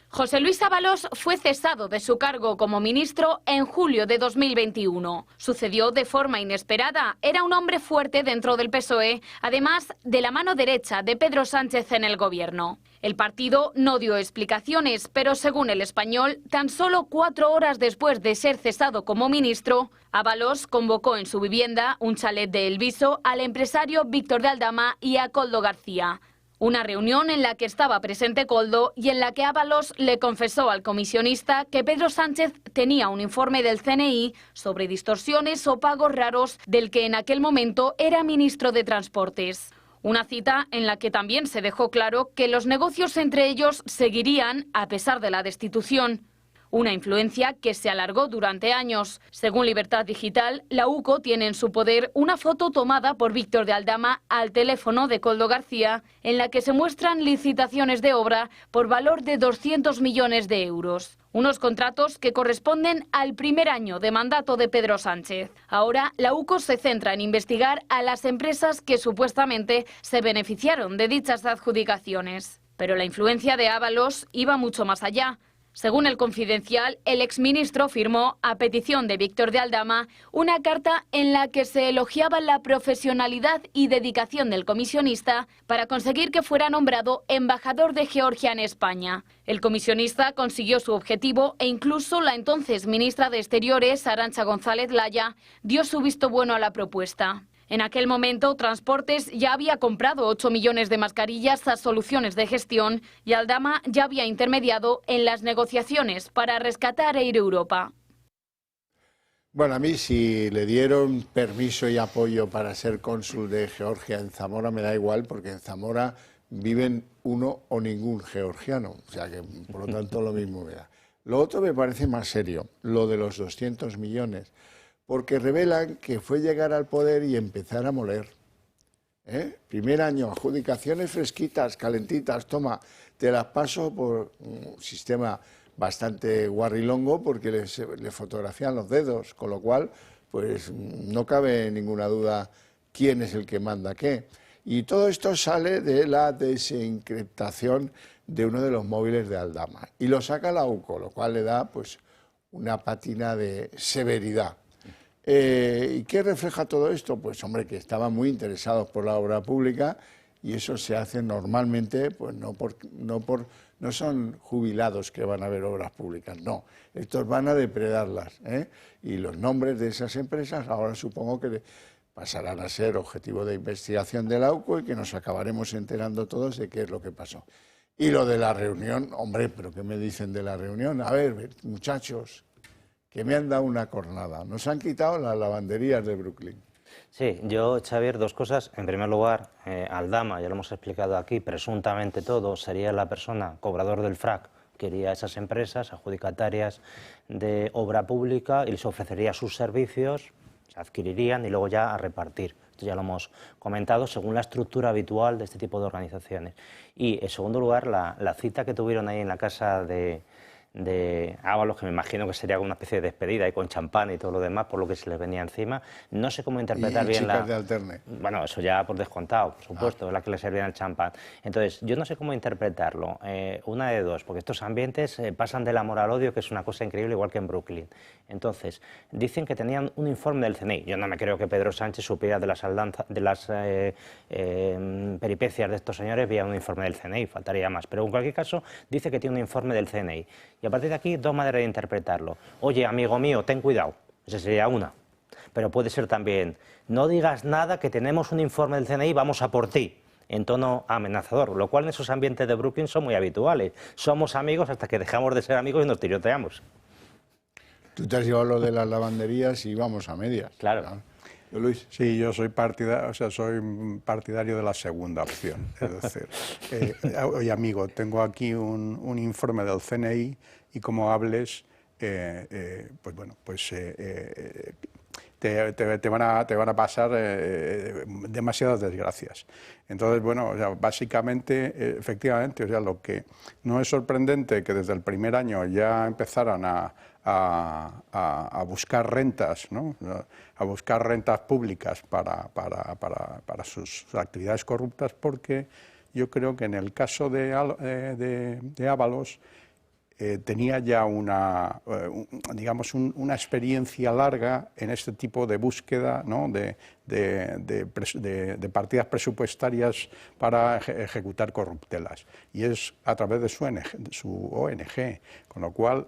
José Luis Ábalos fue cesado de su cargo como ministro en julio de 2021. Sucedió de forma inesperada. Era un hombre fuerte dentro del PSOE, además de la mano derecha de Pedro Sánchez en el gobierno. El partido no dio explicaciones, pero según El Español, tan solo 4 horas después de ser cesado como ministro, Ábalos convocó en su vivienda, un chalet de El Viso, al empresario Víctor de Aldama y a Koldo García. Una reunión en la que estaba presente Koldo y en la que Ábalos le confesó al comisionista que Pedro Sánchez tenía un informe del CNI sobre distorsiones o pagos raros del que en aquel momento era ministro de Transportes. Una cita en la que también se dejó claro que los negocios entre ellos seguirían a pesar de la destitución. Una influencia que se alargó durante años. Según Libertad Digital, la UCO tiene en su poder una foto tomada por Víctor de Aldama al teléfono de Koldo García, en la que se muestran licitaciones de obra por valor de 200 millones de euros. Unos contratos que corresponden al primer año de mandato de Pedro Sánchez. Ahora, la UCO se centra en investigar a las empresas que supuestamente se beneficiaron de dichas adjudicaciones. Pero la influencia de Ábalos iba mucho más allá. Según El Confidencial, el exministro firmó, a petición de Víctor de Aldama, una carta en la que se elogiaba la profesionalidad y dedicación del comisionista para conseguir que fuera nombrado embajador de Georgia en España. El comisionista consiguió su objetivo e incluso la entonces ministra de Exteriores, Arantxa González Laya, dio su visto bueno a la propuesta. En aquel momento, Transportes ya había comprado 8 millones de mascarillas a Soluciones de Gestión y Aldama ya había intermediado en las negociaciones para rescatar Air Europa. Bueno, a mí si le dieron permiso y apoyo para ser cónsul de Georgia en Zamora me da igual, porque en Zamora viven uno o ningún georgiano, o sea que por lo tanto lo mismo me da. Lo otro me parece más serio, lo de los 200 millones. Porque revelan que fue llegar al poder y empezar a moler. Primer año, adjudicaciones fresquitas, calentitas, toma, te las paso por un sistema bastante guarrilongo porque le fotografían los dedos, con lo cual pues no cabe ninguna duda quién es el que manda qué. Y todo esto sale de la desencriptación de uno de los móviles de Aldama y lo saca la UCO, lo cual le da pues una pátina de severidad. ¿Y qué refleja todo esto? Pues hombre, que estaban muy interesados por la obra pública y eso se hace normalmente, pues no son jubilados que van a ver obras públicas, no, estos van a depredarlas, y los nombres de esas empresas ahora supongo que pasarán a ser objetivo de investigación de la UCO y que nos acabaremos enterando todos de qué es lo que pasó. Y lo de la reunión, hombre, ¿pero qué me dicen de la reunión? A ver, muchachos, que me han dado una cornada. Nos han quitado las lavanderías de Brooklyn. Sí, yo, Xavier, dos cosas. En primer lugar, Aldama, ya lo hemos explicado aquí, presuntamente todo, sería la persona cobrador del FRAC, que iría a esas empresas adjudicatarias de obra pública y les ofrecería sus servicios, se adquirirían y luego ya a repartir. Esto ya lo hemos comentado, según la estructura habitual de este tipo de organizaciones. Y, en segundo lugar, la cita que tuvieron ahí en la casa de Ábalos, que me imagino que sería una especie de despedida y con champán y todo lo demás, por lo que se les venía encima. No sé cómo interpretar bien chicas de Alterne. Bueno, eso ya por descontado, por supuesto, es la que le servían el champán. Entonces, yo no sé cómo interpretarlo. Una de dos, porque estos ambientes pasan del amor al odio, que es una cosa increíble, igual que en Brooklyn. Entonces, dicen que tenían un informe del CNI. Yo no me creo que Pedro Sánchez supiera de las peripecias de estos señores vía un informe del CNI, faltaría más. Pero en cualquier caso, dice que tiene un informe del CNI. Y a partir de aquí, dos maneras de interpretarlo. Oye, amigo mío, ten cuidado. Esa sería una. Pero puede ser también, no digas nada, que tenemos un informe del CNI, vamos a por ti, en tono amenazador, lo cual en esos ambientes de Brooklyn son muy habituales. Somos amigos hasta que dejamos de ser amigos y nos tiroteamos. Tú te has llevado lo de las lavanderías y vamos a medias. Claro. Luis. Sí, yo soy partidario de la segunda opción. Es decir, oye amigo, tengo aquí un informe del CNI y como hables, pues bueno, pues te van a pasar demasiadas desgracias. Entonces, bueno, o sea, básicamente, efectivamente, o sea, lo que no es sorprendente que desde el primer año ya empezaran a buscar rentas, ¿no? A buscar rentas públicas para sus actividades corruptas, porque yo creo que en el caso de Ábalos tenía ya una experiencia larga en este tipo de búsqueda, ¿no? de partidas presupuestarias para ejecutar corruptelas, y es a través de su ONG, con lo cual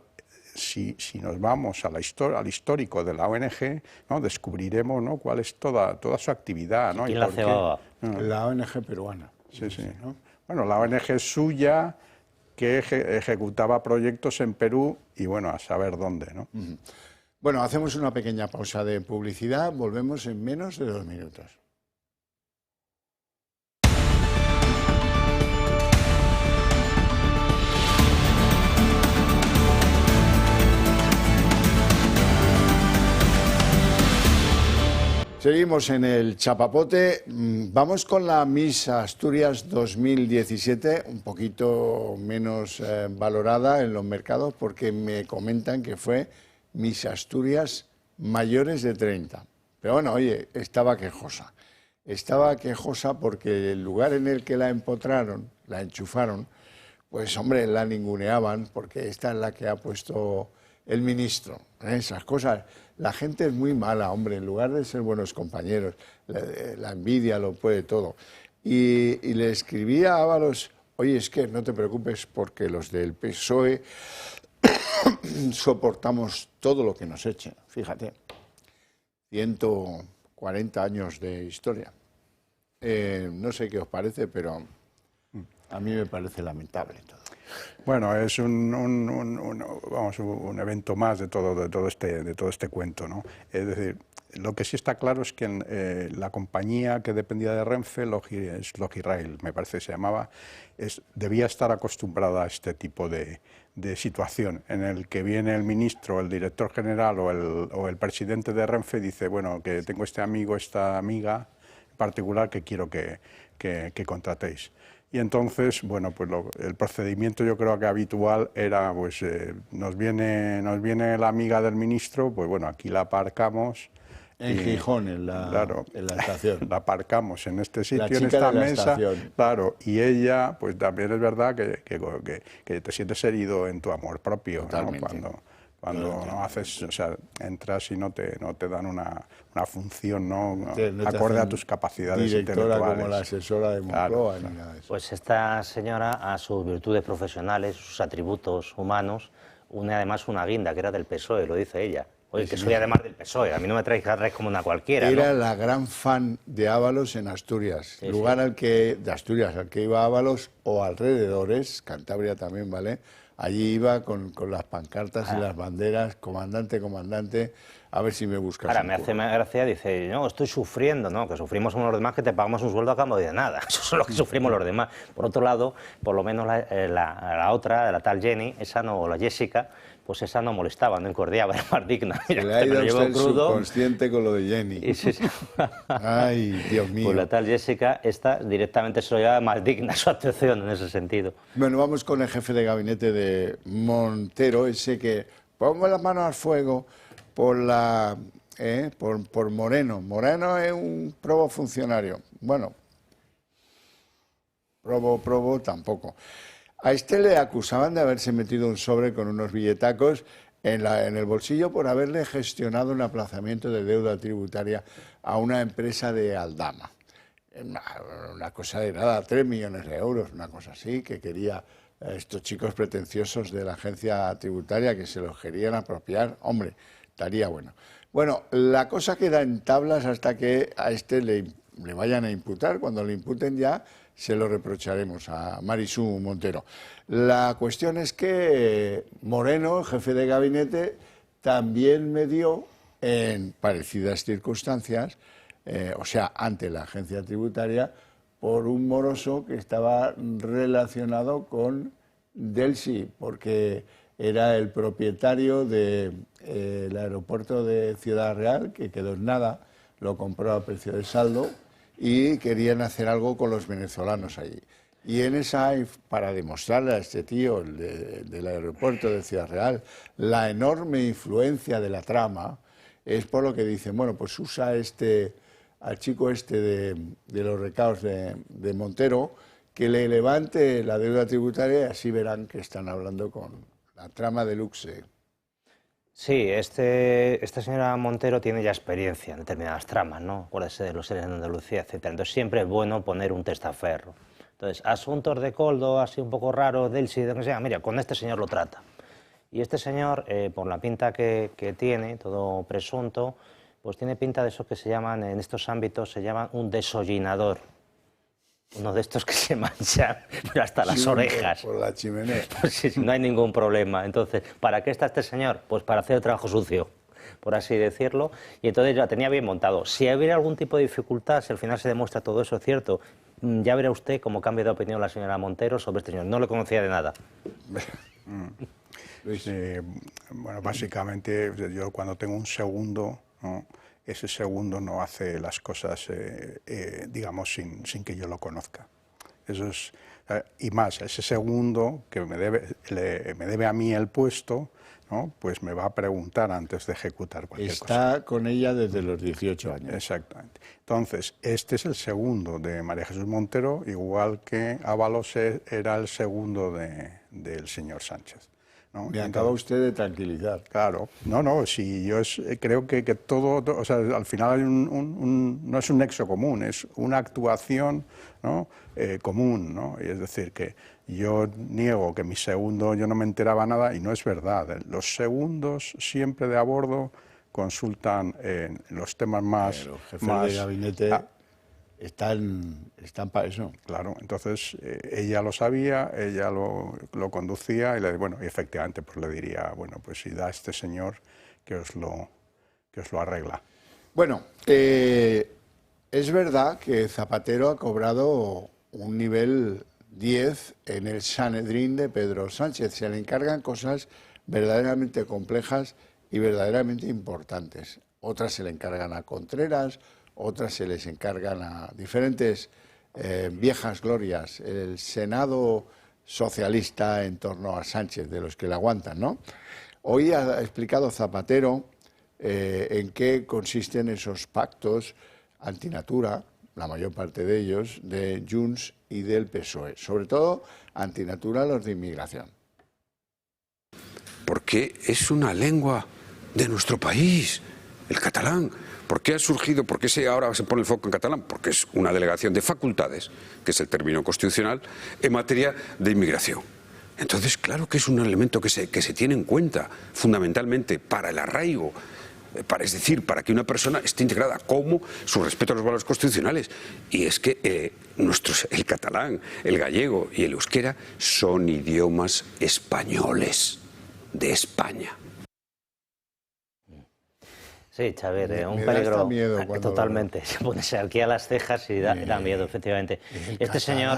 si nos vamos al histórico de la ONG, ¿no? Descubriremos, ¿no? Cuál es toda su actividad, ¿no? ¿Quién la cebaba? La ONG peruana. Sí, sí, ¿no? Bueno, la ONG suya, que ejecutaba proyectos en Perú y, bueno, a saber dónde, ¿no? Bueno, hacemos una pequeña pausa de publicidad, volvemos en menos de 2 minutos. Seguimos en el chapapote. Vamos con la Miss Asturias 2017, un poquito menos valorada en los mercados porque me comentan que fue Miss Asturias mayores de 30. Pero bueno, oye, estaba quejosa. Estaba quejosa porque el lugar en el que la empotraron, la enchufaron, pues hombre, la ninguneaban porque esta es la que ha puesto el ministro. Esas cosas, la gente es muy mala, hombre, en lugar de ser buenos compañeros, la envidia lo puede todo. Y le escribía a Ábalos, oye, es que no te preocupes porque los del PSOE soportamos todo lo que nos echen. Fíjate, 140 años de historia. No sé qué os parece, pero a mí me parece lamentable todo. Bueno, es un evento más de todo este cuento, ¿no? Es decir, lo que sí está claro es que la compañía que dependía de Renfe, Logirail, me parece que se llamaba, debía estar acostumbrada a este tipo de situación en el que viene el ministro, el director general o el presidente de Renfe y dice, bueno, que tengo este amigo, esta amiga en particular que quiero que contratéis. Y entonces, bueno, pues el procedimiento yo creo que habitual era, pues nos viene la amiga del ministro, pues bueno, aquí la aparcamos. En Gijón, en la estación. La aparcamos en este sitio, la chica en esta de la mesa. Estación. Claro, y ella, pues también es verdad que te sientes herido en tu amor propio, ¿no? Cuando no haces, o sea, entras y no te dan una función, ¿no? Acorde a tus capacidades directora intelectuales. Como la asesora de Moncloa, ni nada de eso. Pues esta señora, a sus virtudes profesionales, sus atributos humanos, une además una guinda que era del PSOE, lo dice ella. Oye, que soy además del PSOE, a mí no me traes como una cualquiera. Era ¿no? la gran fan de Ábalos en Asturias, sí, lugar al que iba Ábalos o alrededores, Cantabria también, ¿vale? Allí iba con las pancartas y las banderas, comandante, comandante, a ver si me buscas. Ahora, me hace más gracia, dice, no, estoy sufriendo, no, que sufrimos somos los demás, que te pagamos un sueldo a cambio de nada. Eso es lo que sufrimos los demás. Por otro lado, por lo menos la otra, la tal Jenny, esa no, o la Jessica, pues esa no molestaba, no encordiaba, era más digna. Se le ha ido usted subconsciente con lo de Jenny. Sí. Ay, Dios mío. Pues la tal Jessica, esta directamente se lo lleva más digna su actuación en ese sentido. Bueno, vamos con el jefe de gabinete de Montero, ese que pongo las manos al fuego por Moreno. Moreno es un probo funcionario. Bueno, probo tampoco. A este le acusaban de haberse metido un sobre con unos billetacos en el bolsillo por haberle gestionado un aplazamiento de deuda tributaria a una empresa de Aldama. Una cosa de nada, 3 millones de euros, una cosa así, que quería estos chicos pretenciosos de la agencia tributaria que se los querían apropiar. Hombre, estaría bueno. Bueno, la cosa queda en tablas hasta que a este le vayan a imputar. Cuando le imputen ya se lo reprocharemos a Marisú Montero. La cuestión es que Moreno, el jefe de gabinete, también me dio en parecidas circunstancias, o sea, ante la agencia tributaria, por un moroso que estaba relacionado con Delsi, porque era el propietario del aeropuerto de Ciudad Real, que quedó en nada, lo compró a precio de saldo, y querían hacer algo con los venezolanos allí. Y en esa, para demostrarle a este tío del aeropuerto de Ciudad Real la enorme influencia de la trama, es por lo que dicen, bueno, pues usa al chico de los recados de Montero, que le levante la deuda tributaria y así verán que están hablando con la trama de Luxe. Sí, esta señora Montero tiene ya experiencia en determinadas tramas, ¿no? Acuérdese de los seres de Andalucía, etc. Entonces siempre es bueno poner un testaferro. Entonces, asuntos de coldo, así un poco raros, del sí, de lo que sea, mira, con este señor lo trata. Y este señor, por la pinta que tiene, todo presunto, pues tiene pinta de eso que se llaman, en estos ámbitos, se llaman un desollinador. Uno de estos que se manchan pero hasta las orejas. Por la chimenea. Pues sí, no hay ningún problema. Entonces, ¿para qué está este señor? Pues para hacer el trabajo sucio, por así decirlo. Y entonces ya tenía bien montado. Si hubiera algún tipo de dificultad, si al final se demuestra todo eso cierto, ya verá usted cómo cambia de opinión la señora Montero sobre este señor. No le conocía de nada. Bueno, básicamente yo cuando tengo un segundo, ¿no? Ese segundo no hace las cosas, digamos, sin que yo lo conozca. Eso es, y más, ese segundo que me debe a mí el puesto, ¿no? Pues me va a preguntar antes de ejecutar cualquier cosa. Está con ella desde los 18 años. Exactamente. Entonces, este es el segundo de María Jesús Montero, igual que Ábalos era el segundo del señor Sánchez, ¿no? Me acaba usted de tranquilizar. Claro. No, sí, yo creo que todo, o sea, al final hay no es un nexo común, es una actuación, ¿no? Común, ¿no? Y es decir, que yo niego que mi segundo yo no me enteraba nada, y no es verdad. Los segundos siempre de a bordo consultan los temas más... Pero el jefe de gabinete están para eso. Claro, entonces ella lo sabía, ella lo conducía, y y efectivamente pues le diría, bueno, pues si da a este señor que os lo arregla. Bueno, es verdad que Zapatero ha cobrado un nivel 10 en el Sanedrín de Pedro Sánchez. Se le encargan cosas verdaderamente complejas y verdaderamente importantes. Otras se le encargan a Contreras, otras se les encargan a diferentes viejas glorias. El Senado socialista en torno a Sánchez, de los que le aguantan, ¿no? Hoy ha explicado Zapatero en qué consisten esos pactos antinatura, la mayor parte de ellos, de Junts y del PSOE. Sobre todo, antinatura los de inmigración. Porque es una lengua de nuestro país, el catalán. ¿Por qué ha surgido? ¿Por qué ahora se pone el foco en catalán? Porque es una delegación de facultades, que es el término constitucional, en materia de inmigración. Entonces, claro que es un elemento que se tiene en cuenta fundamentalmente para el arraigo, es decir, para que una persona esté integrada, como su respeto a los valores constitucionales. Y es que el catalán, el gallego y el euskera son idiomas españoles de España. Sí, Xavier, un peligro totalmente. Se pone aquí a las cejas y da miedo, efectivamente. Este señor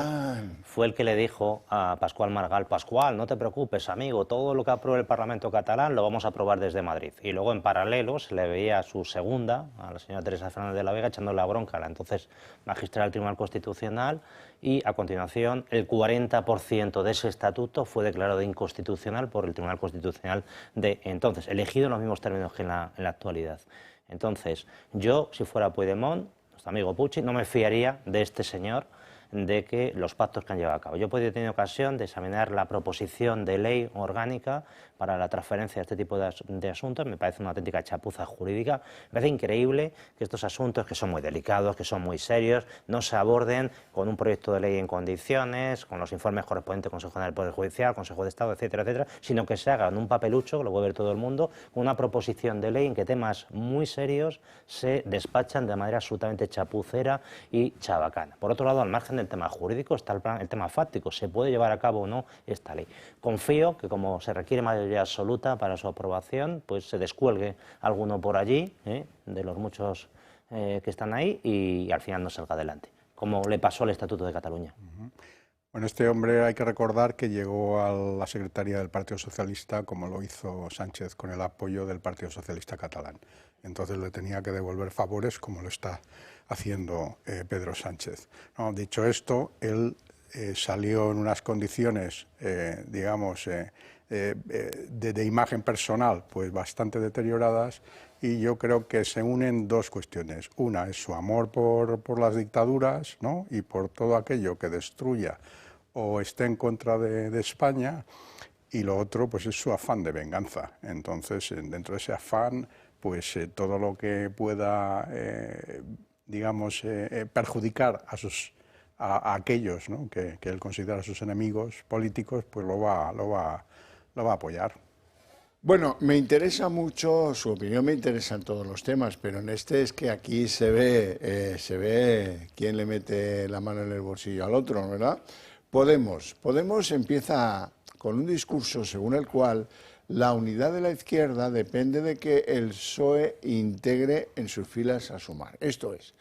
fue el que le dijo a Pascual Maragall: Pascual, no te preocupes, amigo, todo lo que apruebe el Parlamento catalán lo vamos a aprobar desde Madrid. Y luego, en paralelo, se le veía a su segunda, a la señora Teresa Fernández de la Vega, echándole la bronca a la entonces magistrada del Tribunal Constitucional, y a continuación el 40% de ese estatuto fue declarado inconstitucional por el Tribunal Constitucional de entonces, elegido en los mismos términos que en la actualidad. Entonces, yo, si fuera Puigdemont, nuestro amigo Puig, no me fiaría de este señor, de que los pactos que han llevado a cabo. Yo he tenido ocasión de examinar la proposición de ley orgánica para la transferencia de este tipo de asuntos. Me parece una auténtica chapuza jurídica. Me parece increíble que estos asuntos, que son muy delicados, que son muy serios, no se aborden con un proyecto de ley en condiciones, con los informes correspondientes al Consejo General del Poder Judicial, Consejo de Estado, etcétera, etcétera, sino que se haga en un papelucho, que lo puede ver todo el mundo, una proposición de ley en que temas muy serios se despachan de manera absolutamente chapucera y chabacana. Por otro lado, al margen del tema jurídico está el tema fáctico. ¿Se puede llevar a cabo o no esta ley? Confío que, como se requiere mayoría absoluta para su aprobación, pues se descuelgue alguno por allí, de los muchos que están ahí, y al final no salga adelante, como le pasó al Estatuto de Cataluña. Bueno, este hombre hay que recordar que llegó a la Secretaría del Partido Socialista como lo hizo Sánchez, con el apoyo del Partido Socialista catalán. Entonces le tenía que devolver favores, como lo está haciendo Pedro Sánchez. No, dicho esto, él salió en unas condiciones, digamos, de imagen personal pues bastante deterioradas, y yo creo que se unen dos cuestiones. Una es su amor por las dictaduras, ¿no?, y por todo aquello que destruya o esté en contra de España, y lo otro pues es su afán de venganza. Entonces, dentro de ese afán, pues todo lo que pueda, digamos, perjudicar a aquellos, ¿no?, que él considera sus enemigos políticos, pues lo va a apoyar. Bueno, me interesa mucho, su opinión me interesa en todos los temas, pero en este es que aquí se ve quién le mete la mano en el bolsillo al otro, ¿verdad? Podemos empieza con un discurso según el cual la unidad de la izquierda depende de que el PSOE integre en sus filas a Sumar. Esto es,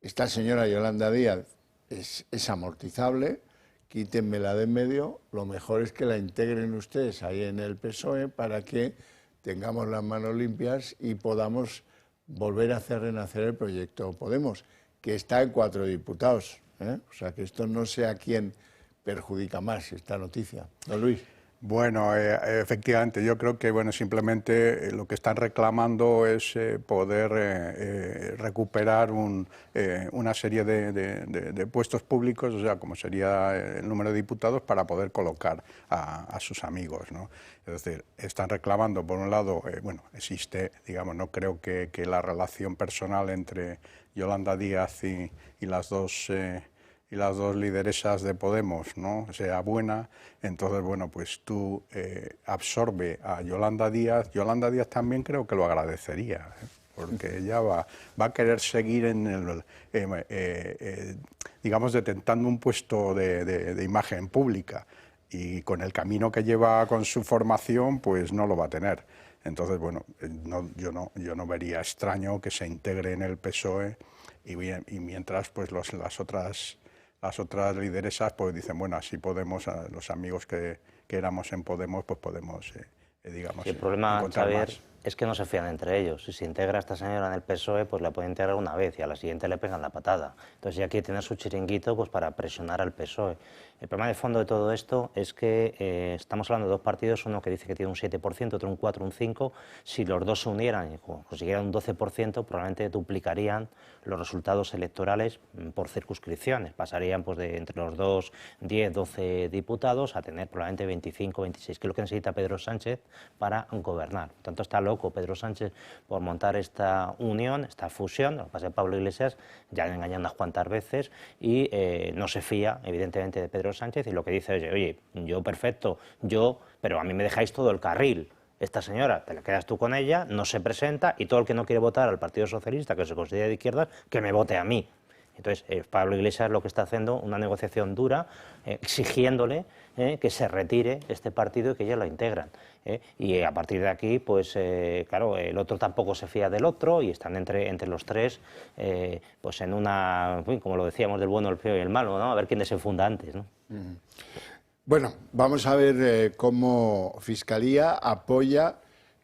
esta señora Yolanda Díaz es amortizable, quítenmela de en medio, lo mejor es que la integren ustedes ahí en el PSOE para que tengamos las manos limpias y podamos volver a hacer renacer el proyecto Podemos, que está en 4 diputados, ¿eh? O sea, que esto no sé a quién perjudica más esta noticia. Don Luis. Bueno, efectivamente, yo creo que simplemente lo que están reclamando es poder recuperar una serie de puestos públicos, o sea, como sería el número de diputados, para poder colocar a sus amigos, ¿no? Es decir, están reclamando, por un lado, existe, digamos, no creo que la relación personal entre Yolanda Díaz y las dos lideresas de Podemos, ¿no?, sea buena. Entonces, pues tú absorbe a Yolanda Díaz. Yolanda Díaz también creo que lo agradecería, porque ella va a querer seguir digamos, detentando un puesto de imagen pública, y con el camino que lleva con su formación, pues no lo va a tener. Entonces, yo no vería extraño que se integre en el PSOE, y mientras pues las otras lideresas pues dicen, así Podemos, los amigos que éramos en Podemos, pues podemos, digamos, el problema, encontrar Xavier, más. es que no se fían entre ellos. Si se integra esta señora en el PSOE, pues la puede integrar una vez y a la siguiente le pegan la patada. Entonces ya quiere tener su chiringuito pues para presionar al PSOE. El problema de fondo de todo esto es que estamos hablando de dos partidos, uno que dice que tiene un 7%, otro un 4, un 5. Si los dos se unieran y consiguieran un 12%, probablemente duplicarían los resultados electorales por circunscripciones. Pasarían pues de entre los dos 10, 12 diputados a tener probablemente 25, 26, que es lo que necesita Pedro Sánchez para gobernar. Por tanto, está loco Pedro Sánchez por montar esta unión, esta fusión. Lo que pasa es que Pablo Iglesias ya le ha engañado unas cuantas veces y no se fía, evidentemente, de Pedro Sánchez, y lo que dice es, oye, yo perfecto, pero a mí me dejáis todo el carril. Esta señora, te la quedas tú con ella, no se presenta, y todo el que no quiere votar al Partido Socialista, que se considera de izquierdas, que me vote a mí. Entonces, Pablo Iglesias lo que está haciendo, una negociación dura, exigiéndole que se retire este partido y que ellos lo integran. Y a partir de aquí, pues claro, el otro tampoco se fía del otro, y están entre los tres, pues en una, como lo decíamos, del bueno, el feo y el malo, ¿no? A ver quién desenfunda antes, ¿no? Bueno, vamos a ver cómo Fiscalía apoya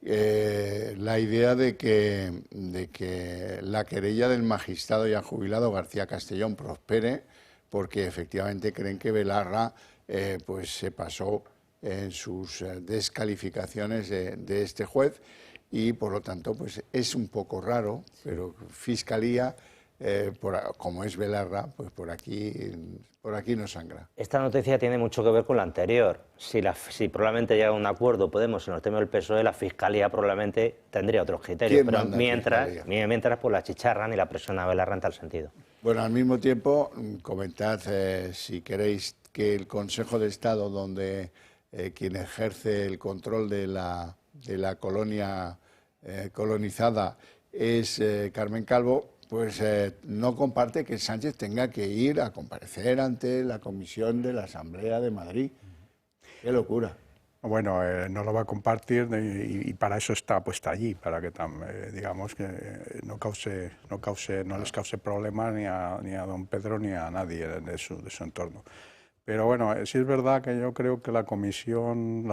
la idea de que la querella del magistrado ya jubilado García Castellón prospere, porque efectivamente creen que Belarra pues se pasó en sus descalificaciones de este juez, y por lo tanto pues es un poco raro, pero Fiscalía, como es Belarra, pues por aquí no sangra. Esta noticia tiene mucho que ver con la anterior. Si probablemente llega a un acuerdo Podemos en los temas del PSOE, la Fiscalía probablemente tendría otros criterios, pero mientras pues la chicharran y la presionan a Belarra en tal sentido. Bueno, al mismo tiempo, comentad si queréis que el Consejo de Estado, donde quien ejerce el control de la colonia colonizada es Carmen Calvo, pues no comparte que Sánchez tenga que ir a comparecer ante la comisión de la Asamblea de Madrid. ¡Qué locura! Bueno, no lo va a compartir, y para eso está puesta allí, para que digamos que no les cause problemas ni a don Pedro ni a nadie de su entorno. Pero bueno, sí es verdad que yo creo que la comisión de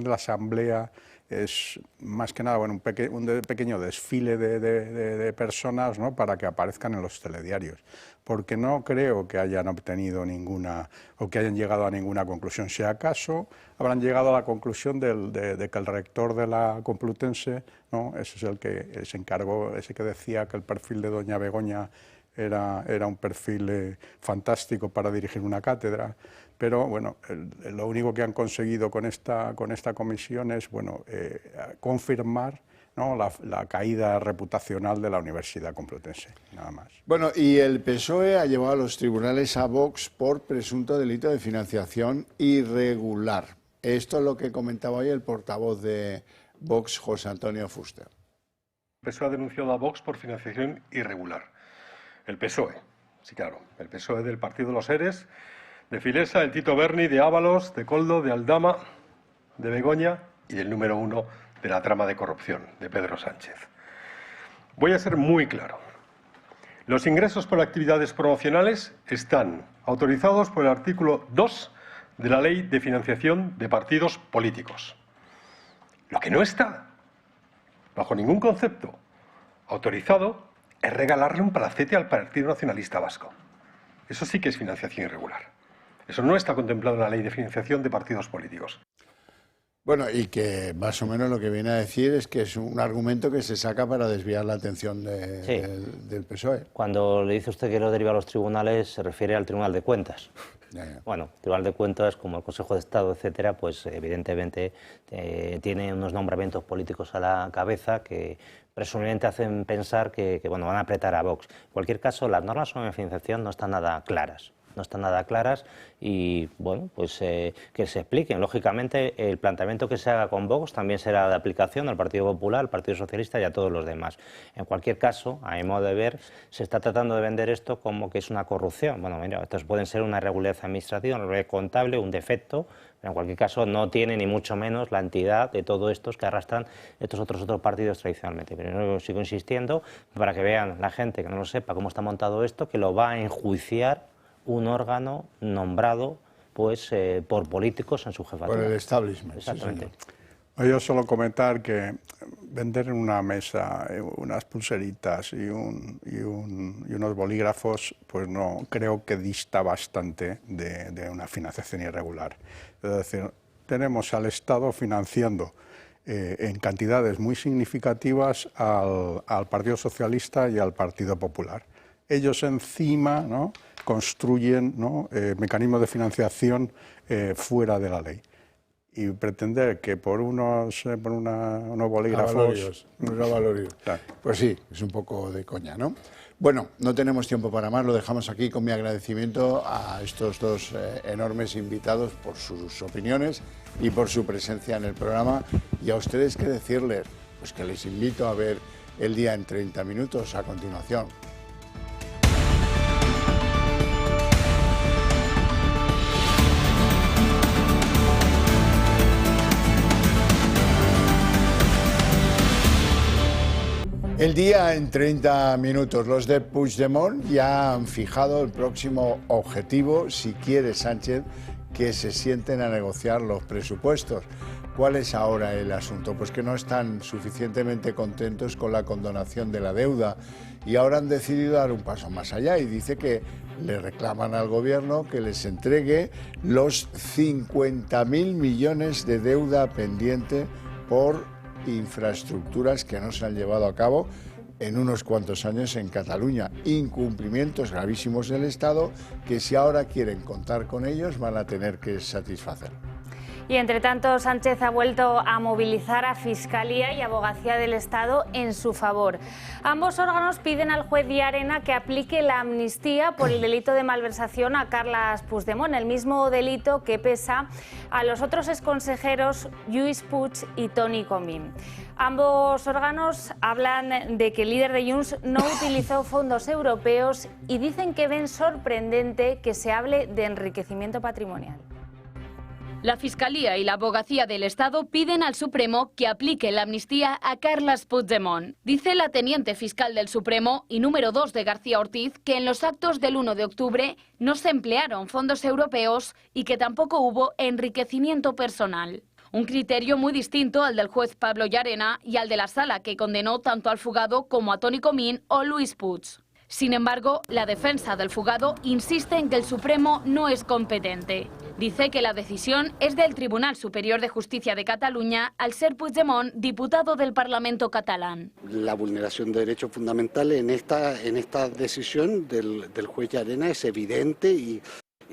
la Asamblea es más que nada un pequeño desfile de personas, ¿no?, para que aparezcan en los telediarios, porque no creo que hayan obtenido ninguna o que hayan llegado a ninguna conclusión. Si acaso habrán llegado a la conclusión de que el rector de la Complutense, ¿no?, ese es el que se encargó, ese que decía que el perfil de doña Begoña era un perfil fantástico para dirigir una cátedra, pero bueno, lo único que han conseguido con esta comisión es confirmar, ¿no?, la caída reputacional de la Universidad Complutense, nada más. Bueno, y el PSOE ha llevado a los tribunales a Vox por presunto delito de financiación irregular. Esto es lo que comentaba hoy el portavoz de Vox, José Antonio Fuster. El PSOE ha denunciado a Vox por financiación irregular. El PSOE, sí, claro, el PSOE del Partido de los Seres, de Filesa, del Tito Berni, de Ábalos, de Coldo, de Aldama, de Begoña y del número 1 de la trama de corrupción, de Pedro Sánchez. Voy a ser muy claro. Los ingresos por actividades promocionales están autorizados por el artículo 2 de la Ley de Financiación de Partidos Políticos. Lo que no está, bajo ningún concepto, autorizado es regalarle un palacete al Partido Nacionalista Vasco. Eso sí que es financiación irregular. Eso no está contemplado en la ley de financiación de partidos políticos. Bueno, y que más o menos lo que viene a decir es que es un argumento que se saca para desviar la atención del PSOE. Cuando le dice usted que lo deriva a los tribunales, se refiere al Tribunal de Cuentas. Bueno, el Tribunal de Cuentas, como el Consejo de Estado, etcétera, pues evidentemente tiene unos nombramientos políticos a la cabeza que presumiblemente hacen pensar que bueno, van a apretar a Vox. En cualquier caso, las normas sobre financiación no están nada claras. No están nada claras y, bueno, pues que se expliquen. Lógicamente, el planteamiento que se haga con Vox también será de aplicación al Partido Popular, al Partido Socialista y a todos los demás. En cualquier caso, a mi modo de ver, se está tratando de vender esto como que es una corrupción. Bueno, mira, estos pueden ser una irregularidad administrativa, una irregularidad contable, un defecto, pero en cualquier caso no tiene ni mucho menos la entidad de todos estos que arrastran estos otros partidos tradicionalmente. Pero yo sigo insistiendo, para que vean la gente que no lo sepa cómo está montado esto, que lo va a enjuiciar un órgano nombrado pues por políticos en su jefatura. Por el establishment. Exactamente. Sí, yo solo comentar que vender en una mesa unas pulseritas y unos bolígrafos, pues no, creo que dista bastante de una financiación irregular. Es decir, tenemos al Estado financiando en cantidades muy significativas al Partido Socialista y al Partido Popular. Ellos encima, ¿no?, construyen, ¿no?, mecanismos de financiación fuera de la ley. Y pretender que por unos bolígrafos... Claro. Pues sí, es un poco de coña, ¿no? Bueno, no tenemos tiempo para más, lo dejamos aquí con mi agradecimiento a estos dos enormes invitados por sus opiniones y por su presencia en el programa. Y a ustedes, ¿qué decirles? Pues que les invito a ver El Día en 30 minutos a continuación. El Día en 30 minutos. Los de Puigdemont ya han fijado el próximo objetivo, si quiere Sánchez, que se sienten a negociar los presupuestos. ¿Cuál es ahora el asunto? Pues que no están suficientemente contentos con la condonación de la deuda y ahora han decidido dar un paso más allá y dice que le reclaman al gobierno que les entregue los 50.000 millones de deuda pendiente por infraestructuras que no se han llevado a cabo en unos cuantos años en Cataluña. Incumplimientos gravísimos del Estado que si ahora quieren contar con ellos van a tener que satisfacer. Y entre tanto, Sánchez ha vuelto a movilizar a Fiscalía y Abogacía del Estado en su favor. Ambos órganos piden al juez Llarena que aplique la amnistía por el delito de malversación a Carles Puigdemont, el mismo delito que pesa a los otros exconsejeros Lluís Puig y Toni Comín. Ambos órganos hablan de que el líder de Junts no utilizó fondos europeos y dicen que ven sorprendente que se hable de enriquecimiento patrimonial. La Fiscalía y la Abogacía del Estado piden al Supremo que aplique la amnistía a Carles Puigdemont. Dice la teniente fiscal del Supremo y número 2 de García Ortiz que en los actos del 1 de octubre no se emplearon fondos europeos y que tampoco hubo enriquecimiento personal. Un criterio muy distinto al del juez Pablo Llarena y al de la sala que condenó tanto al fugado como a Toni Comín o Lluís Puig. Sin embargo, la defensa del fugado insiste en que el Supremo no es competente. Dice que la decisión es del Tribunal Superior de Justicia de Cataluña al ser Puigdemont diputado del Parlamento catalán. La vulneración de derechos fundamentales en esta decisión del juez Llarena es evidente y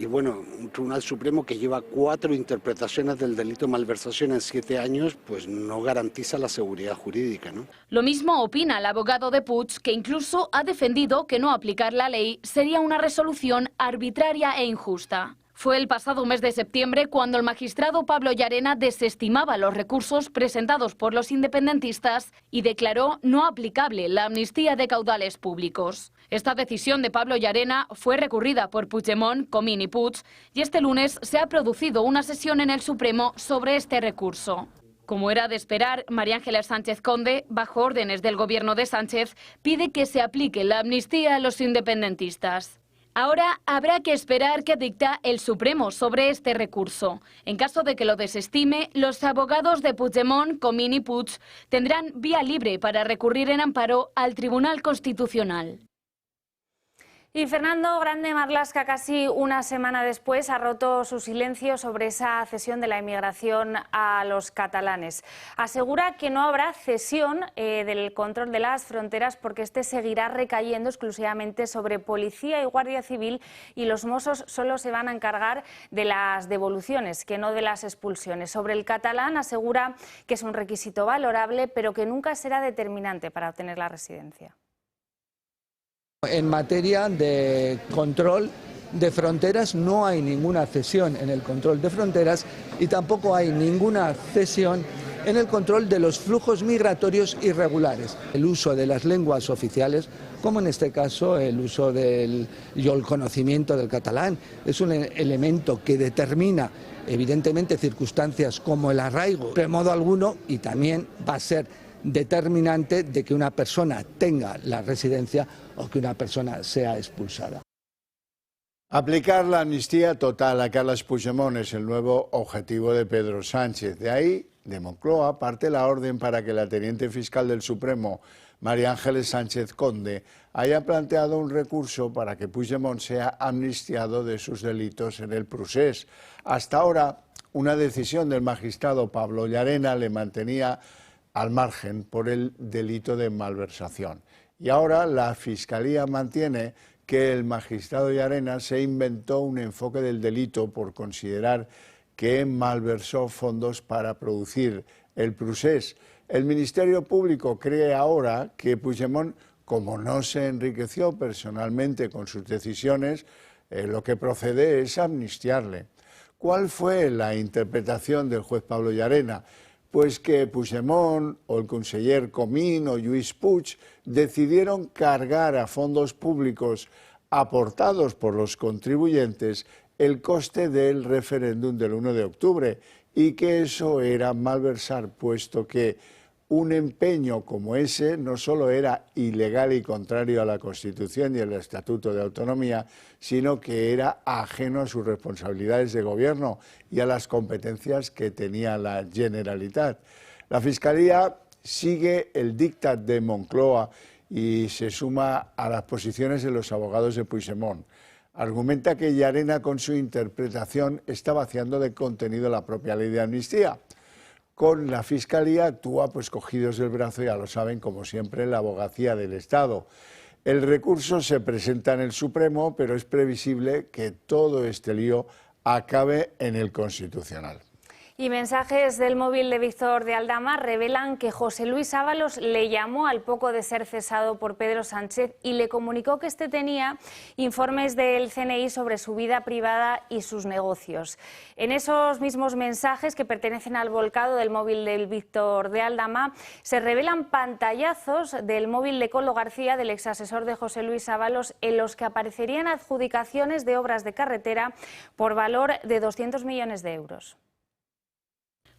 bueno, un Tribunal Supremo que lleva 4 interpretaciones del delito de malversación en 7 años, pues no garantiza la seguridad jurídica, ¿no? Lo mismo opina el abogado de Puig, que incluso ha defendido que no aplicar la ley sería una resolución arbitraria e injusta. Fue el pasado mes de septiembre cuando el magistrado Pablo Llarena desestimaba los recursos presentados por los independentistas y declaró no aplicable la amnistía de caudales públicos. Esta decisión de Pablo Llarena fue recurrida por Puigdemont, Comín y Puig y este lunes se ha producido una sesión en el Supremo sobre este recurso. Como era de esperar, María Ángeles Sánchez Conde, bajo órdenes del gobierno de Sánchez, pide que se aplique la amnistía a los independentistas. Ahora habrá que esperar qué dicta el Supremo sobre este recurso. En caso de que lo desestime, los abogados de Puigdemont, Comín y Puig tendrán vía libre para recurrir en amparo al Tribunal Constitucional. Y Fernando Grande Marlaska, casi una semana después, ha roto su silencio sobre esa cesión de la inmigración a los catalanes. Asegura que no habrá cesión del control de las fronteras porque este seguirá recayendo exclusivamente sobre policía y guardia civil y los Mossos solo se van a encargar de las devoluciones, que no de las expulsiones. Sobre el catalán asegura que es un requisito valorable, pero que nunca será determinante para obtener la residencia. En materia de control de fronteras no hay ninguna cesión en el control de fronteras y tampoco hay ninguna cesión en el control de los flujos migratorios irregulares. El uso de las lenguas oficiales, como en este caso el uso el conocimiento del catalán, es un elemento que determina evidentemente circunstancias como el arraigo, de modo alguno, y también va a ser determinante de que una persona tenga la residencia o que una persona sea expulsada. Aplicar la amnistía total a Carles Puigdemont es el nuevo objetivo de Pedro Sánchez. De ahí, de Moncloa, parte la orden para que la teniente fiscal del Supremo, María Ángeles Sánchez Conde, haya planteado un recurso para que Puigdemont sea amnistiado de sus delitos en el procés. Hasta ahora, una decisión del magistrado Pablo Llarena le mantenía al margen por el delito de malversación. Y ahora la Fiscalía mantiene que el magistrado Llarena se inventó un enfoque del delito por considerar que malversó fondos para producir el procés. El Ministerio Público cree ahora que Puigdemont, como no se enriqueció personalmente con sus decisiones, lo que procede es amnistiarle. ¿Cuál fue la interpretación del juez Pablo Llarena? Pues que Puigdemont o el conseller Comín o Lluís Puig decidieron cargar a fondos públicos aportados por los contribuyentes el coste del referéndum del 1 de octubre y que eso era malversar, puesto que un empeño como ese no solo era ilegal y contrario a la Constitución y el Estatuto de Autonomía, sino que era ajeno a sus responsabilidades de gobierno y a las competencias que tenía la Generalitat. La Fiscalía sigue el dictat de Moncloa y se suma a las posiciones de los abogados de Puigdemont. Argumenta que Llarena, con su interpretación, está vaciando de contenido la propia ley de amnistía. Con la Fiscalía actúa pues cogidos del brazo, ya lo saben, como siempre, la abogacía del Estado. El recurso se presenta en el Supremo, pero es previsible que todo este lío acabe en el Constitucional. Y mensajes del móvil de Víctor de Aldama revelan que José Luis Ábalos le llamó al poco de ser cesado por Pedro Sánchez y le comunicó que este tenía informes del CNI sobre su vida privada y sus negocios. En esos mismos mensajes, que pertenecen al volcado del móvil del Víctor de Aldama, se revelan pantallazos del móvil de Koldo García, del exasesor de José Luis Ábalos, en los que aparecerían adjudicaciones de obras de carretera por valor de 200 millones de euros.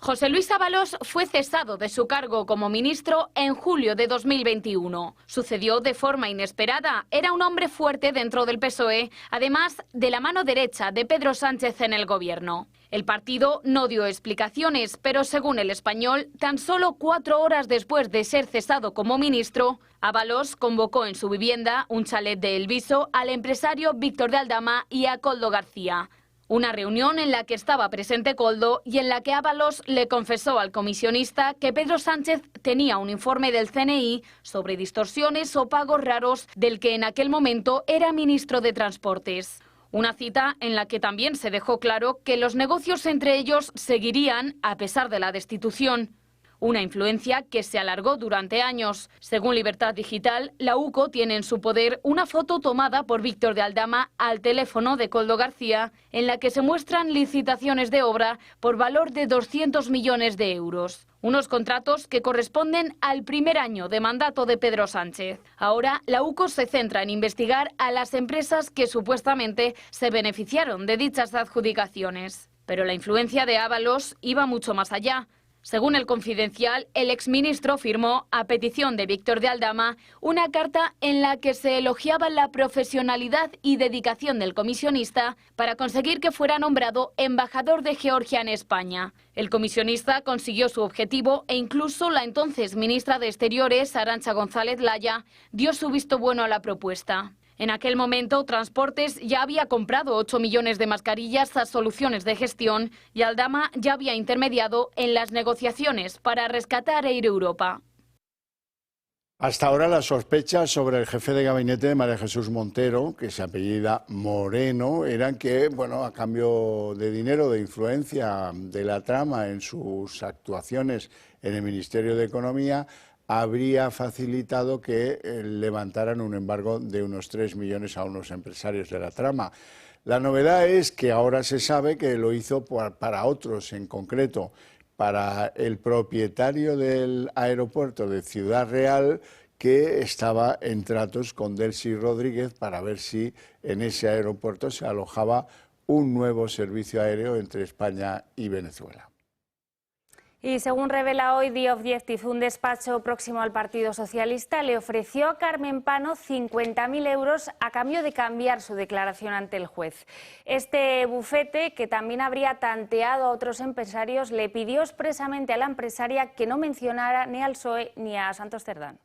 José Luis Ábalos fue cesado de su cargo como ministro en julio de 2021. Sucedió de forma inesperada. Era un hombre fuerte dentro del PSOE, además de la mano derecha de Pedro Sánchez en el gobierno. El partido no dio explicaciones, pero según El Español, tan solo 4 horas después de ser cesado como ministro, Ábalos convocó en su vivienda, un chalet de El Viso, al empresario Víctor de Aldama y a Koldo García. Una reunión en la que estaba presente Koldo y en la que Ábalos le confesó al comisionista que Pedro Sánchez tenía un informe del CNI sobre distorsiones o pagos raros del que en aquel momento era ministro de Transportes. Una cita en la que también se dejó claro que los negocios entre ellos seguirían a pesar de la destitución. Una influencia que se alargó durante años. Según Libertad Digital, la UCO tiene en su poder una foto tomada por Víctor de Aldama al teléfono de Koldo García, en la que se muestran licitaciones de obra por valor de 200 millones de euros. Unos contratos que corresponden al primer año de mandato de Pedro Sánchez. Ahora, la UCO se centra en investigar a las empresas que supuestamente se beneficiaron de dichas adjudicaciones. Pero la influencia de Ábalos iba mucho más allá. Según El Confidencial, el exministro firmó, a petición de Víctor de Aldama, una carta en la que se elogiaba la profesionalidad y dedicación del comisionista para conseguir que fuera nombrado embajador de Georgia en España. El comisionista consiguió su objetivo e incluso la entonces ministra de Exteriores, Arantxa González Laya, dio su visto bueno a la propuesta. En aquel momento, Transportes ya había comprado 8 millones de mascarillas a Soluciones de Gestión y Aldama ya había intermediado en las negociaciones para rescatar Air Europa. Hasta ahora las sospechas sobre el jefe de gabinete de María Jesús Montero, que se apellida Moreno, eran que, bueno, a cambio de dinero, de influencia de la trama en sus actuaciones en el Ministerio de Economía, habría facilitado que levantaran un embargo de unos 3 millones a unos empresarios de la trama. La novedad es que ahora se sabe que lo hizo para otros en concreto, para el propietario del aeropuerto de Ciudad Real, que estaba en tratos con Delcy Rodríguez para ver si en ese aeropuerto se alojaba un nuevo servicio aéreo entre España y Venezuela. Y según revela hoy The Objective, un despacho próximo al Partido Socialista le ofreció a Carmen Pano 50.000 euros a cambio de cambiar su declaración ante el juez. Este bufete, que también habría tanteado a otros empresarios, le pidió expresamente a la empresaria que no mencionara ni al PSOE ni a Santos Cerdán.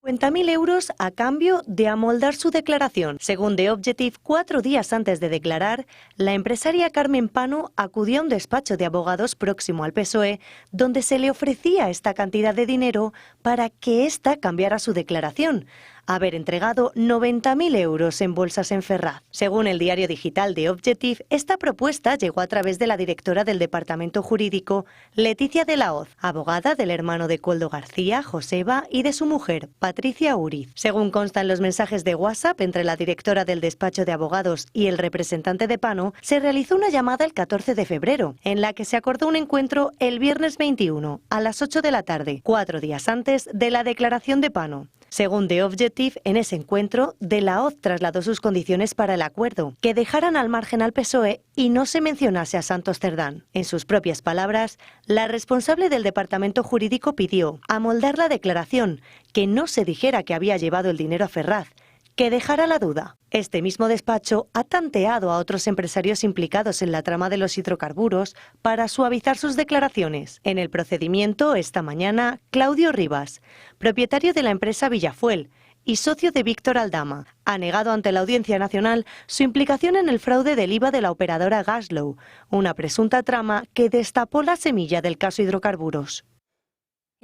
50.000 euros a cambio de amoldar su declaración. Según The Objective, 4 días antes de declarar, la empresaria Carmen Pano acudió a un despacho de abogados próximo al PSOE, donde se le ofrecía esta cantidad de dinero para que ésta cambiara su declaración. Haber entregado 90.000 euros en bolsas en Ferraz. Según el diario digital de Objective, esta propuesta llegó a través de la directora del Departamento Jurídico, Leticia de la Hoz, abogada del hermano de Koldo García, Joseba, y de su mujer, Patricia Uriz. Según constan los mensajes de WhatsApp entre la directora del despacho de abogados y el representante de Pano, se realizó una llamada el 14 de febrero, en la que se acordó un encuentro el viernes 21, a las 8 de la tarde, 4 días antes de la declaración de Pano. Según The Objective, en ese encuentro, De la Hoz trasladó sus condiciones para el acuerdo, que dejaran al margen al PSOE y no se mencionase a Santos Cerdán. En sus propias palabras, la responsable del Departamento Jurídico pidió amoldar la declaración, que no se dijera que había llevado el dinero a Ferraz, que dejara la duda. Este mismo despacho ha tanteado a otros empresarios implicados en la trama de los hidrocarburos para suavizar sus declaraciones. En el procedimiento, esta mañana, Claudio Rivas, propietario de la empresa Villafuel y socio de Víctor Aldama, ha negado ante la Audiencia Nacional su implicación en el fraude del IVA de la operadora Gaslow, una presunta trama que destapó la semilla del caso hidrocarburos.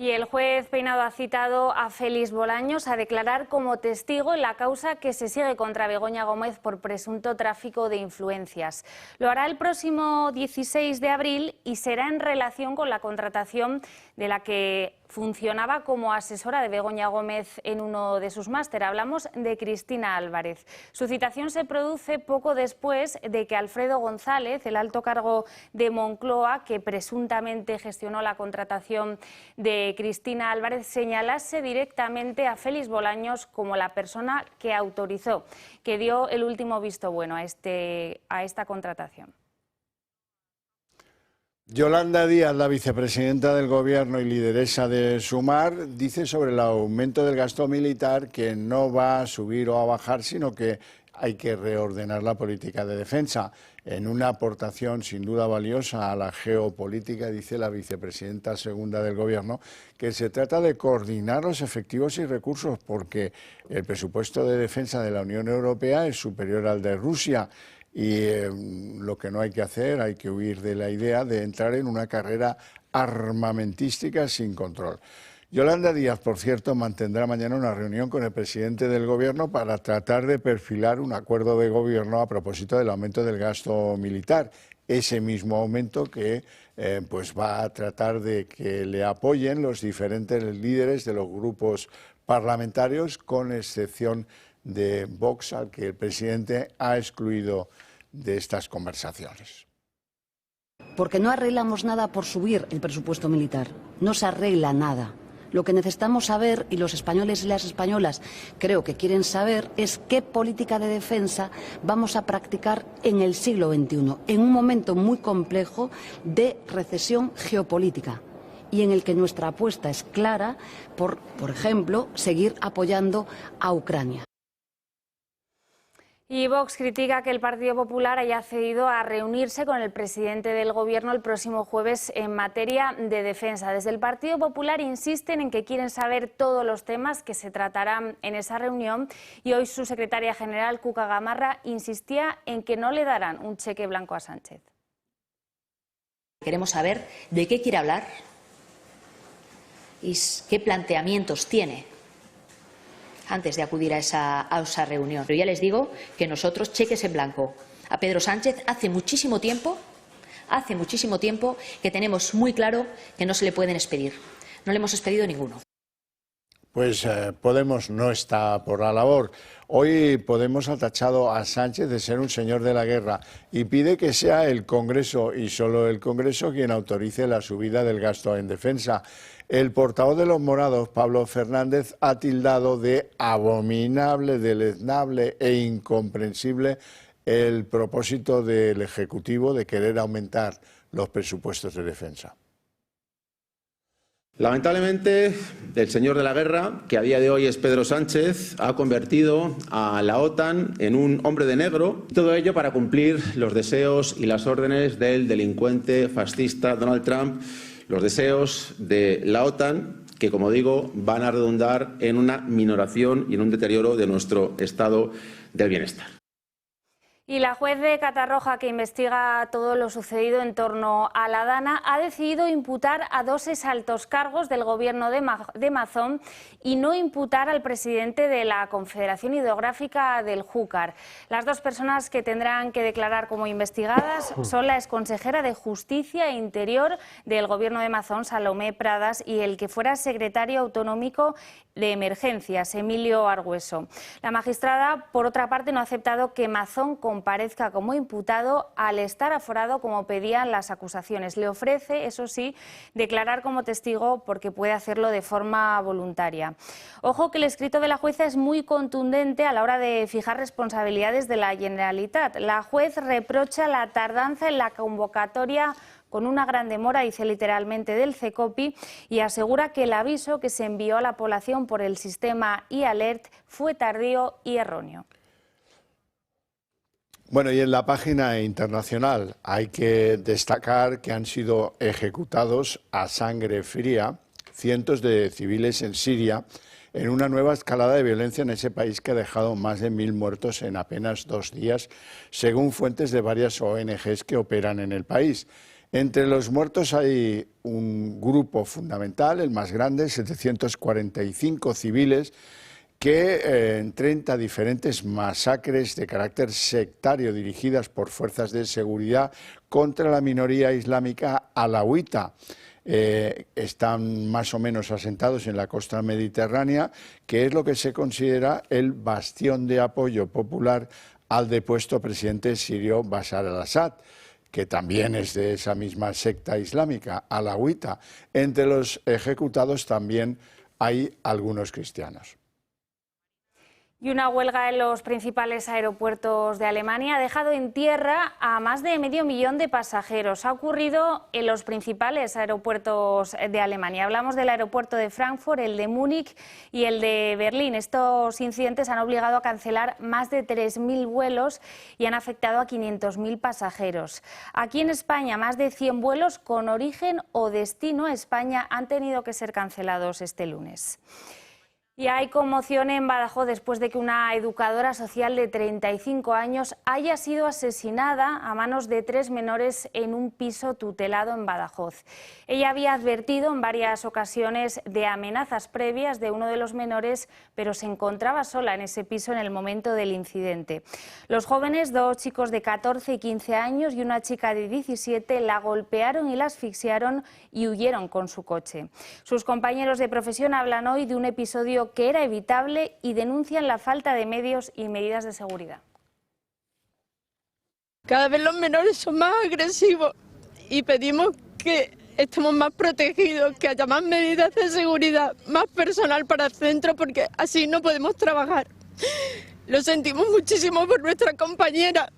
Y el juez Peinado ha citado a Félix Bolaños a declarar como testigo en la causa que se sigue contra Begoña Gómez por presunto tráfico de influencias. Lo hará el próximo 16 de abril y será en relación con la contratación de la que funcionaba como asesora de Begoña Gómez en uno de sus máster. Hablamos de Cristina Álvarez. Su citación se produce poco después de que Alfredo González, el alto cargo de Moncloa, que presuntamente gestionó la contratación de Cristina Álvarez, señalase directamente a Félix Bolaños como la persona que autorizó, que dio el último visto bueno a esta contratación. Yolanda Díaz, la vicepresidenta del Gobierno y lideresa de Sumar, dice sobre el aumento del gasto militar que no va a subir o a bajar, sino que hay que reordenar la política de defensa. En una aportación sin duda valiosa a la geopolítica, dice la vicepresidenta segunda del Gobierno, que se trata de coordinar los efectivos y recursos, porque el presupuesto de defensa de la Unión Europea es superior al de Rusia. Y lo que no hay que hacer, hay que huir de la idea de entrar en una carrera armamentística sin control. Yolanda Díaz, por cierto, mantendrá mañana una reunión con el presidente del Gobierno para tratar de perfilar un acuerdo de gobierno a propósito del aumento del gasto militar. Ese mismo aumento que pues va a tratar de que le apoyen los diferentes líderes de los grupos parlamentarios, con excepción de Vox, al que el presidente ha excluido de estas conversaciones. Porque no arreglamos nada por subir el presupuesto militar. No se arregla nada. Lo que necesitamos saber, y los españoles y las españolas creo que quieren saber, es qué política de defensa vamos a practicar en el siglo XXI, en un momento muy complejo de recesión geopolítica, y en el que nuestra apuesta es clara por ejemplo, seguir apoyando a Ucrania. Y Vox critica que el Partido Popular haya accedido a reunirse con el presidente del Gobierno el próximo jueves en materia de defensa. Desde el Partido Popular insisten en que quieren saber todos los temas que se tratarán en esa reunión y hoy su secretaria general, Cuca Gamarra, insistía en que no le darán un cheque blanco a Sánchez. Queremos saber de qué quiere hablar y qué planteamientos tiene antes de acudir a esa reunión. Pero ya les digo que nosotros, cheques en blanco a Pedro Sánchez, hace muchísimo tiempo que tenemos muy claro que no se le pueden expedir. No le hemos expedido ninguno. Pues Podemos no está por la labor. Hoy Podemos ha tachado a Sánchez de ser un señor de la guerra y pide que sea el Congreso y solo el Congreso quien autorice la subida del gasto en defensa. El portavoz de los morados, Pablo Fernández, ha tildado de abominable, deleznable e incomprensible el propósito del Ejecutivo de querer aumentar los presupuestos de defensa. Lamentablemente, el señor de la guerra, que a día de hoy es Pedro Sánchez, ha convertido a la OTAN en un hombre de negro, todo ello para cumplir los deseos y las órdenes del delincuente fascista Donald Trump, los deseos de la OTAN, que, como digo, van a redundar en una minoración y en un deterioro de nuestro estado del bienestar. Y la juez de Catarroja, que investiga todo lo sucedido en torno a la Dana, ha decidido imputar a 2 exaltos cargos del gobierno de Mazón y no imputar al presidente de la Confederación Hidrográfica del Júcar. Las 2 personas que tendrán que declarar como investigadas son la exconsejera de Justicia e Interior del gobierno de Mazón, Salomé Pradas, y el que fuera secretario autonómico de Emergencias, Emilio Argüeso. La magistrada, por otra parte, no ha aceptado que Mazón comparezca como imputado al estar aforado como pedían las acusaciones. Le ofrece, eso sí, declarar como testigo porque puede hacerlo de forma voluntaria. Ojo que el escrito de la jueza es muy contundente a la hora de fijar responsabilidades de la Generalitat. La juez reprocha la tardanza en la convocatoria con una gran demora, dice literalmente, del CECOPI, y asegura que el aviso que se envió a la población por el sistema e-alert fue tardío y erróneo. Bueno, y en la página internacional hay que destacar que han sido ejecutados a sangre fría cientos de civiles en Siria en una nueva escalada de violencia en ese país que ha dejado más de 1000 muertos en apenas 2 días, según fuentes de varias ONGs que operan en el país. Entre los muertos hay un grupo fundamental, el más grande, 745 civiles, que en 30 diferentes masacres de carácter sectario dirigidas por fuerzas de seguridad contra la minoría islámica alauita. Están más o menos asentados en la costa mediterránea, que es lo que se considera el bastión de apoyo popular al depuesto presidente sirio Bashar al-Assad, que también es de esa misma secta islámica, alauita. Entre los ejecutados también hay algunos cristianos. Y una huelga en los principales aeropuertos de Alemania ha dejado en tierra a más de 500.000 de pasajeros. Ha ocurrido en los principales aeropuertos de Alemania. Hablamos del aeropuerto de Frankfurt, el de Múnich y el de Berlín. Estos incidentes han obligado a cancelar más de 3.000 vuelos y han afectado a 500.000 pasajeros. Aquí en España, más de 100 vuelos con origen o destino a España han tenido que ser cancelados este lunes. Y hay conmoción en Badajoz después de que una educadora social de 35 años haya sido asesinada a manos de 3 menores en un piso tutelado en Badajoz. Ella había advertido en varias ocasiones de amenazas previas de uno de los menores, pero se encontraba sola en ese piso en el momento del incidente. Los jóvenes, 2 chicos de 14 y 15 años y una chica de 17, la golpearon y la asfixiaron y huyeron con su coche. Sus compañeros de profesión hablan hoy de un episodio que era evitable y denuncian la falta de medios y medidas de seguridad. Cada vez los menores son más agresivos y pedimos que estemos más protegidos, que haya más medidas de seguridad, más personal para el centro, porque así no podemos trabajar. Lo sentimos muchísimo por nuestra compañera,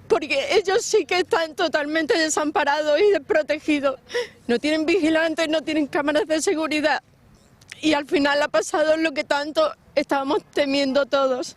porque ellos sí que están totalmente desamparados y desprotegidos. No tienen vigilantes, no tienen cámaras de seguridad. Y al final ha pasado lo que tanto estábamos temiendo todos.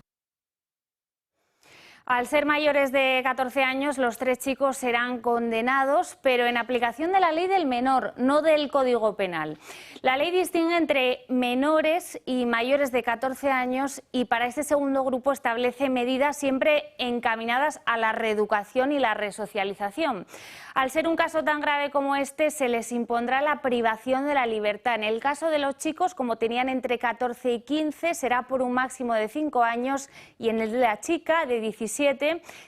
Al ser mayores de 14 años, los 3 chicos serán condenados, pero en aplicación de la ley del menor, no del Código Penal. La ley distingue entre menores y mayores de 14 años y para este segundo grupo establece medidas siempre encaminadas a la reeducación y la resocialización. Al ser un caso tan grave como este, se les impondrá la privación de la libertad. En el caso de los chicos, como tenían entre 14 y 15, será por un máximo de 5 años y en el de la chica, de 17,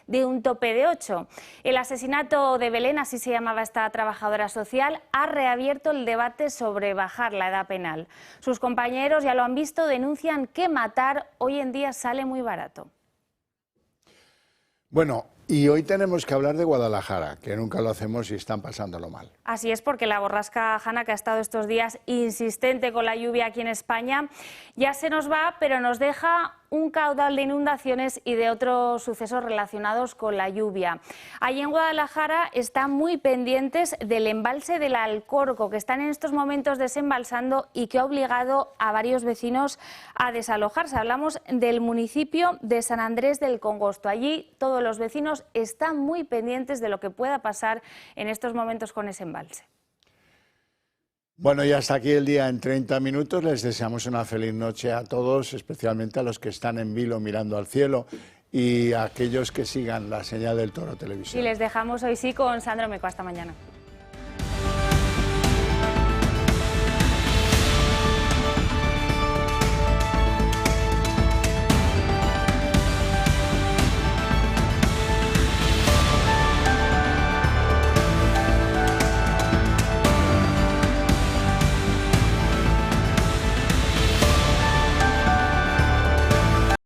de un tope de 8. El asesinato de Belén, así se llamaba esta trabajadora social, ha reabierto el debate sobre bajar la edad penal. Sus compañeros, ya lo han visto, denuncian que matar hoy en día sale muy barato. Bueno, y hoy tenemos que hablar de Guadalajara, que nunca lo hacemos y están pasándolo mal. Así es, porque la borrasca Hanna, que ha estado estos días insistente con la lluvia aquí en España, ya se nos va, pero nos deja un caudal de inundaciones y de otros sucesos relacionados con la lluvia. Allí en Guadalajara están muy pendientes del embalse del Alcorco, que están en estos momentos desembalsando y que ha obligado a varios vecinos a desalojarse. Hablamos del municipio de San Andrés del Congosto. Allí todos los vecinos están muy pendientes de lo que pueda pasar en estos momentos con ese embalse. Bueno, y hasta aquí el día en 30 minutos. Les deseamos una feliz noche a todos, especialmente a los que están en vilo mirando al cielo y a aquellos que sigan la señal del Toro Televisión. Y les dejamos hoy sí con Sandro Meco. Hasta mañana.